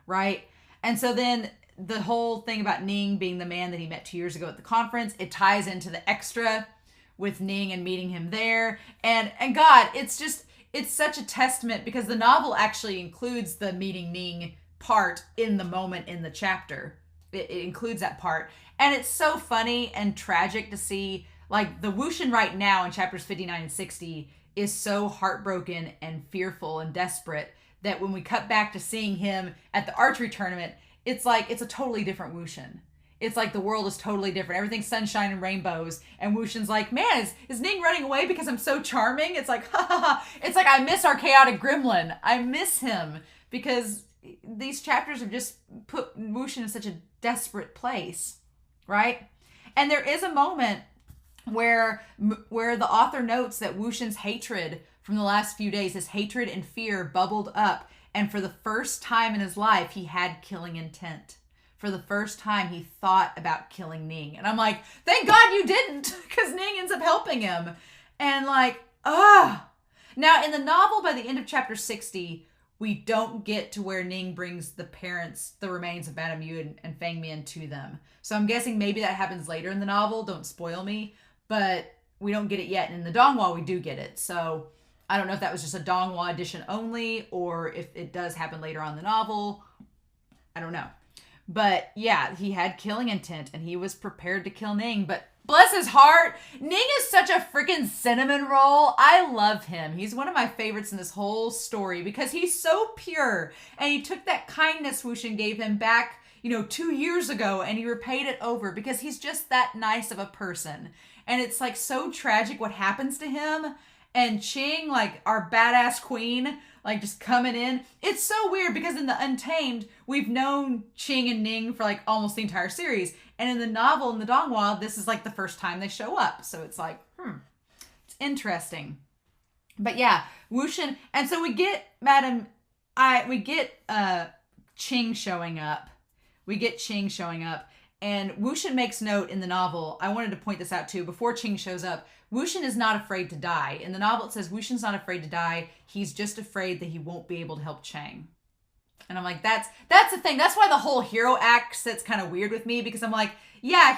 right? And so then the whole thing about Ning being the man that he met 2 years ago at the conference, it ties into the extra with Ning and meeting him there. And God, it's such a testament because the novel actually includes the meeting Ning part in the moment in the chapter. It includes that part. And it's so funny and tragic to see, like, the WuXian right now in chapters 59 and 60 is so heartbroken and fearful and desperate that when we cut back to seeing him at the archery tournament, it's like it's a totally different WuXian. It's like the world is totally different. Everything's sunshine and rainbows. And WuXian's like, man, is Ning running away because I'm so charming? It's like, ha ha ha. It's like I miss our chaotic gremlin. I miss him because these chapters have just put WuXian in such a desperate place, right? And there is a moment where the author notes that WuXian's hatred from the last few days, his hatred and fear bubbled up. And for the first time in his life, he had killing intent. For the first time, he thought about killing Ning. And I'm like, thank God you didn't, because Ning ends up helping him. And like, Now, in the novel, by the end of chapter 60, we don't get to where Ning brings the remains of Madame Yu and Fang Mian to them. So I'm guessing maybe that happens later in the novel. Don't spoil me. But we don't get it yet. And in the Donghua, we do get it. So I don't know if that was just a Donghua edition only, or if it does happen later on in the novel. I don't know. But yeah, he had killing intent and he was prepared to kill Ning. But bless his heart, Ning is such a freaking cinnamon roll. I love him. He's one of my favorites in this whole story because he's so pure. And he took that kindness WuXian gave him back, 2 years ago, and he repaid it over because he's just that nice of a person. And it's like so tragic what happens to him. And Cheng, like our badass queen, like just coming in. It's so weird because in the Untamed, we've known Cheng and Ning for like almost the entire series. And in the novel, in the Donghua, this is like the first time they show up. So it's like, it's interesting. But yeah, WuXian. And so we get Cheng showing up. And WuXian makes note in the novel. I wanted to point this out too. Before Cheng shows up, WuXian is not afraid to die. In the novel, it says WuXian's not afraid to die. He's just afraid that he won't be able to help Cheng. And I'm like, that's the thing. That's why the whole hero act sits kind of weird with me because I'm like, yeah,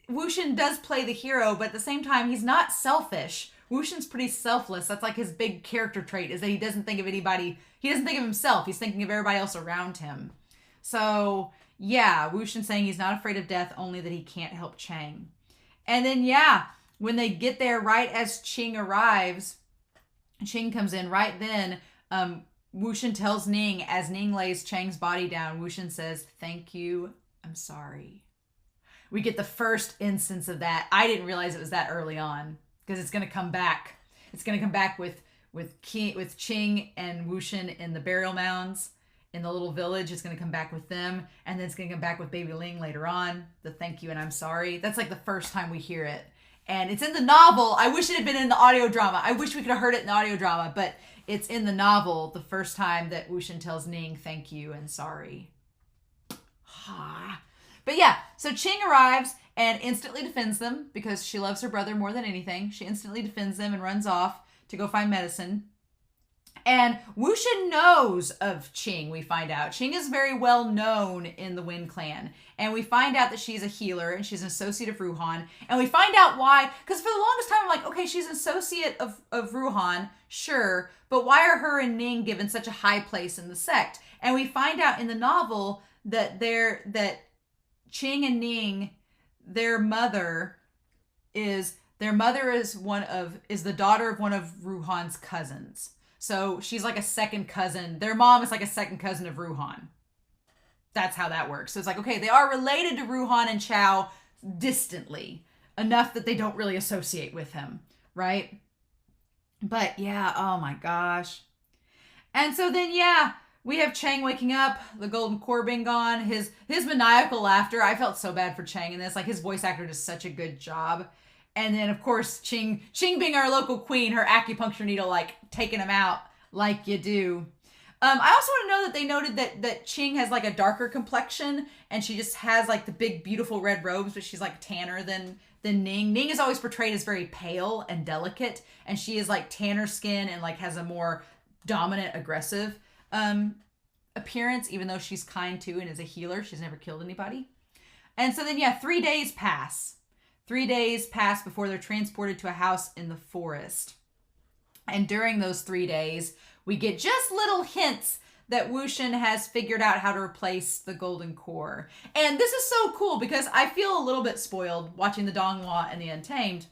WuXian does play the hero, but at the same time, he's not selfish. WuXian's pretty selfless. That's like his big character trait is that he doesn't think of anybody. He doesn't think of himself. He's thinking of everybody else around him. So yeah, WuXian saying he's not afraid of death, only that he can't help Cheng. And then yeah, when they get there, right as Cheng arrives, Cheng comes in right then. WuXian tells Ning, as Ning lays Cheng's body down, WuXian says, "Thank you, I'm sorry." We get the first instance of that. I didn't realize it was that early on because it's going to come back. It's going to come back with Cheng and WuXian in the burial mounds in the little village. It's going to come back with them, and then it's going to come back with Baby Ling later on. The "thank you" and "I'm sorry." That's like the first time we hear it. And it's in the novel. I wish it had been in the audio drama. I wish we could have heard it in the audio drama, but it's in the novel the first time that WuXian tells Ning "thank you" and "sorry." But yeah, so Cheng arrives and instantly defends them because she loves her brother more than anything. She instantly defends them and runs off to go find medicine. And WuXian knows of Cheng, we find out. Cheng is very well known in the Wind Clan. And we find out that she's a healer and she's an associate of Ruhan. And we find out why, because for the longest time I'm like, okay, she's an associate of Ruhan, sure, but why are her and Ning given such a high place in the sect? And we find out in the novel that Cheng and Ning, their mother is the daughter of one of Ruhan's cousins. So she's like a second cousin. Their mom is like a second cousin of Ruhan. That's how that works. So it's like, okay, they are related to Ruhan and Chao distantly, enough that they don't really associate with him, right? But yeah, oh my gosh. And so then, yeah, we have Cheng waking up, the golden core being gone, his maniacal laughter. I felt so bad for Cheng in this. Like, his voice actor does such a good job. And then, of course, Cheng being our local queen, her acupuncture needle, like, taking him out like you do. I also want to know that they noted that Cheng has like a darker complexion, and she just has like the big beautiful red robes, but she's like tanner than Ning. Ning is always portrayed as very pale and delicate, and she is like tanner skin and like has a more dominant, aggressive appearance, even though she's kind too and is a healer. She's never killed anybody. And so then, 3 days pass. 3 days pass before they're transported to a house in the forest. And during those 3 days, we get just little hints that WuXian has figured out how to replace the golden core. And this is so cool because I feel a little bit spoiled watching the Donghua and the Untamed.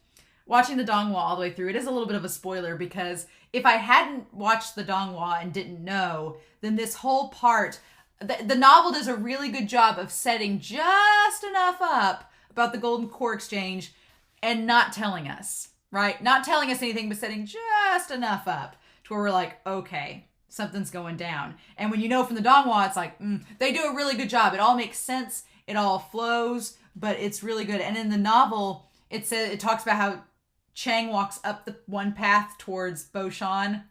Watching the Donghua all the way through, it is a little bit of a spoiler because if I hadn't watched the Donghua and didn't know, then this whole part, the novel does a really good job of setting just enough up about the golden core exchange and not telling us, right? Not telling us anything, but setting just enough up to where we're like, okay, something's going down. And when you know from the Donghua, it's like, they do a really good job. It all makes sense. It all flows, but it's really good. And in the novel, it talks about how Cheng walks up the one path towards Boshan,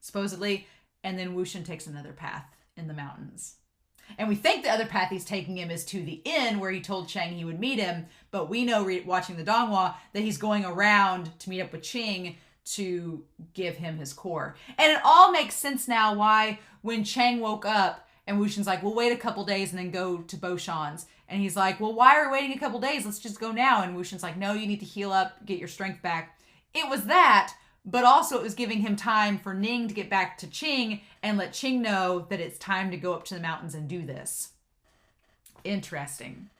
supposedly, and then WuXian takes another path in the mountains. And we think the other path he's taking him is to the inn where he told Cheng he would meet him, but we know watching the Donghua that he's going around to meet up with Cheng to give him his core. And it all makes sense now why when Cheng woke up and WuXian's like, we'll wait a couple days and then go to Boshan's. And he's like, well, why are we waiting a couple days? Let's just go now. And WuXian's like, no, you need to heal up, get your strength back. It was that, but also it was giving him time for Ning to get back to Cheng and let Cheng know that it's time to go up to the mountains and do this. Interesting.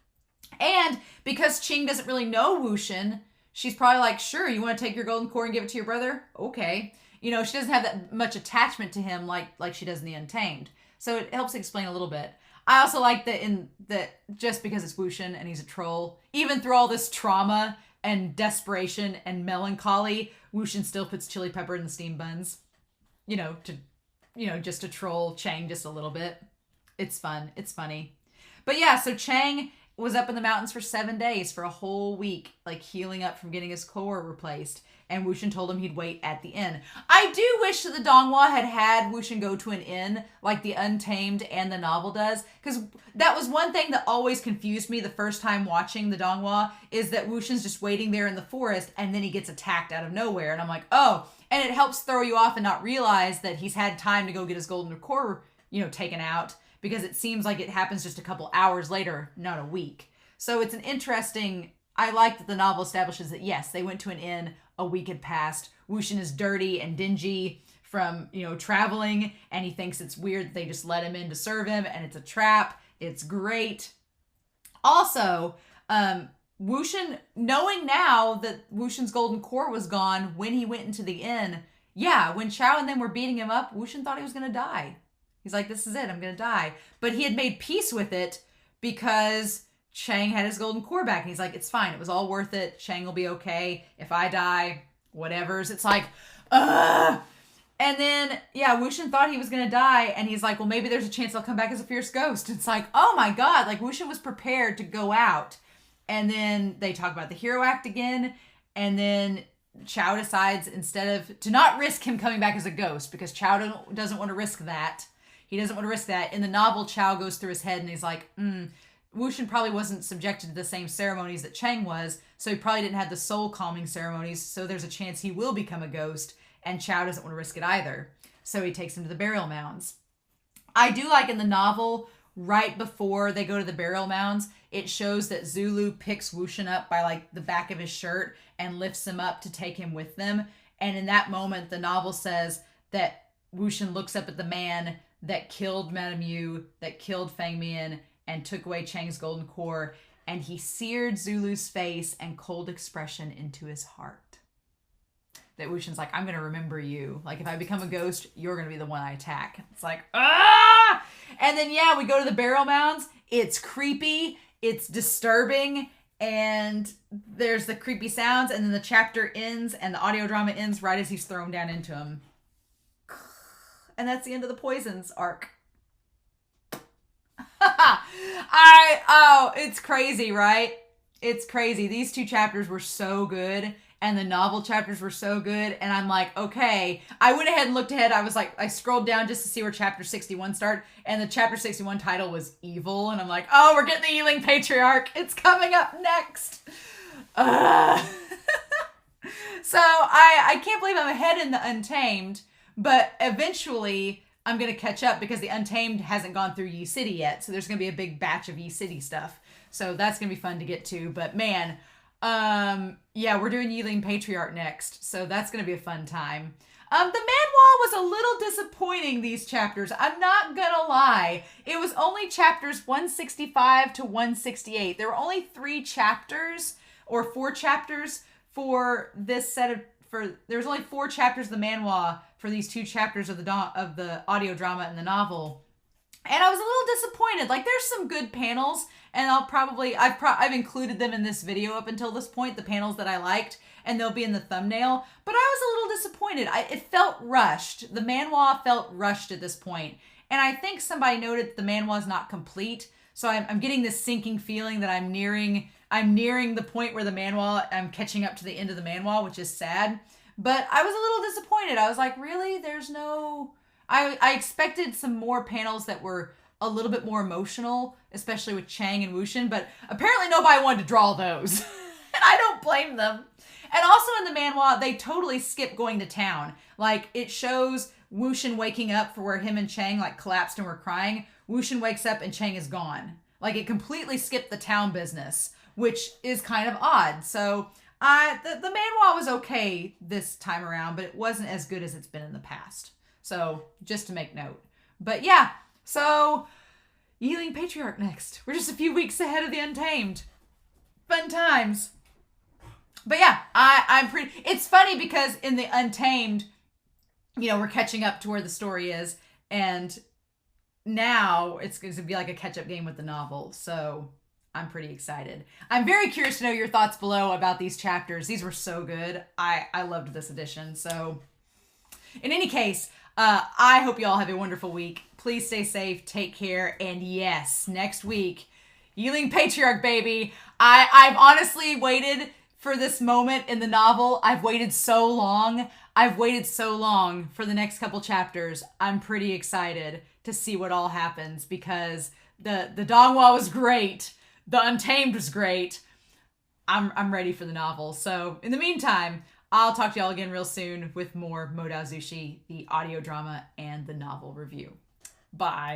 And because Cheng doesn't really know WuXian, she's probably like, sure, you want to take your golden core and give it to your brother? Okay. She doesn't have that much attachment to him like she does in the Untamed. So it helps explain a little bit. I also like that just because it's WuXian and he's a troll, even through all this trauma and desperation and melancholy, WuXian still puts chili pepper in the steam buns, just to troll Cheng just a little bit. It's fun. It's funny. But yeah, so Cheng was up in the mountains for 7 days, for a whole week, like healing up from getting his core replaced. And WuXian told him he'd wait at the inn. I do wish that the Donghua had WuXian go to an inn like the Untamed and the novel does. Because that was one thing that always confused me the first time watching the Donghua, is that WuXian's just waiting there in the forest and then he gets attacked out of nowhere. And I'm like, oh. And it helps throw you off and not realize that he's had time to go get his golden core, taken out. Because it seems like it happens just a couple hours later, not a week. So it's an interesting... I like that the novel establishes that, yes, they went to an inn, a week had passed. WuXian is dirty and dingy from, traveling, and he thinks it's weird that they just let him in to serve him, and it's a trap. It's great. Also, WuXian, knowing now that WuXian's golden core was gone when he went into the inn, when Chao and them were beating him up, WuXian thought he was going to die. He's like, this is it, I'm going to die. But he had made peace with it because Cheng had his golden core back. And he's like, it's fine. It was all worth it. Cheng will be okay. If I die, whatever's. It's like, ugh. And then, WuXian thought he was going to die. And he's like, well, maybe there's a chance I'll come back as a fierce ghost. It's like, oh my God. Like, WuXian was prepared to go out. And then they talk about the hero act again. And then Chao decides to not risk him coming back as a ghost, because Chao doesn't want to risk that. He doesn't want to risk that. In the novel, Chao goes through his head and he's like, WuXian probably wasn't subjected to the same ceremonies that Cheng was, so he probably didn't have the soul calming ceremonies, so there's a chance he will become a ghost, and Chao doesn't want to risk it either. So he takes him to the burial mounds. I do like in the novel, right before they go to the burial mounds, it shows that Zulu picks WuXian up by like the back of his shirt and lifts him up to take him with them. And in that moment, the novel says that WuXian looks up at the man that killed Madame Yu, that killed Fang Mian, and took away Cheng's golden core, and he seared Zulu's face and cold expression into his heart. That WuXian's like, I'm going to remember you. Like, if I become a ghost, you're going to be the one I attack. It's like, ah! And then, we go to the burial mounds. It's creepy. It's disturbing. And there's the creepy sounds. And then the chapter ends, and the audio drama ends right as he's thrown down into him. And that's the end of the Poisons arc. It's crazy, right? It's crazy. These two chapters were so good. and the novel chapters were so good. And I'm like, okay. I went ahead and looked ahead. I was like, I scrolled down just to see where chapter 61 started, and the chapter 61 title was Evil. And I'm like, oh, we're getting the Ealing Patriarch. It's coming up next. So I can't believe I'm ahead in the Untamed, but eventually I'm going to catch up because the Untamed hasn't gone through Ye City yet. So there's going to be a big batch of Ye City stuff. So that's going to be fun to get to. But man, yeah, we're doing Ealing Patriarch next. So that's going to be a fun time. The Manhua was a little disappointing, these chapters. I'm not gonna lie. It was only chapters 165 to 168. There were only 3 chapters or 4 chapters for this set of, there was only 4 chapters of the Manhua for these 2 chapters of the audio drama and the novel. And I was a little disappointed. Like, there's some good panels, and I've included them in this video up until this point, the panels that I liked, and they'll be in the thumbnail. But I was a little disappointed. It felt rushed. The Manhua felt rushed at this point. And I think somebody noted that the Manhua is not complete. So I'm getting this sinking feeling that I'm nearing the point where the Manhua, I'm catching up to the end of the Manhua, which is sad. But I was a little disappointed. I was like, really? There's no... I expected some more panels that were a little bit more emotional, especially with Cheng and WuXian, but apparently nobody wanted to draw those. And I don't blame them. And also in the Manhua, they totally skip going to town. Like, it shows WuXian waking up for where him and Cheng like collapsed and were crying. WuXian wakes up and Cheng is gone. Like, it completely skipped the town business, which is kind of odd. So the Manhua was okay this time around, but it wasn't as good as it's been in the past. So just to make note. But yeah, so Ealing Patriarch next. We're just a few weeks ahead of the Untamed. Fun times. But yeah, it's funny because in the Untamed, you know, we're catching up to where the story is, and now it's going to be like a catch-up game with the novel. So I'm pretty excited. I'm very curious to know your thoughts below about these chapters. These were so good. I loved this edition. So in any case, I hope you all have a wonderful week. Please stay safe, take care, and yes, next week, Ealing Patriarch, baby. I've honestly waited for this moment in the novel. I've waited so long. For the next couple chapters. I'm pretty excited to see what all happens because the Donghua was great. The Untamed was great. I'm ready for the novel. So in the meantime, I'll talk to y'all again real soon with more Modao Zushi, the audio drama, and the novel review. Bye.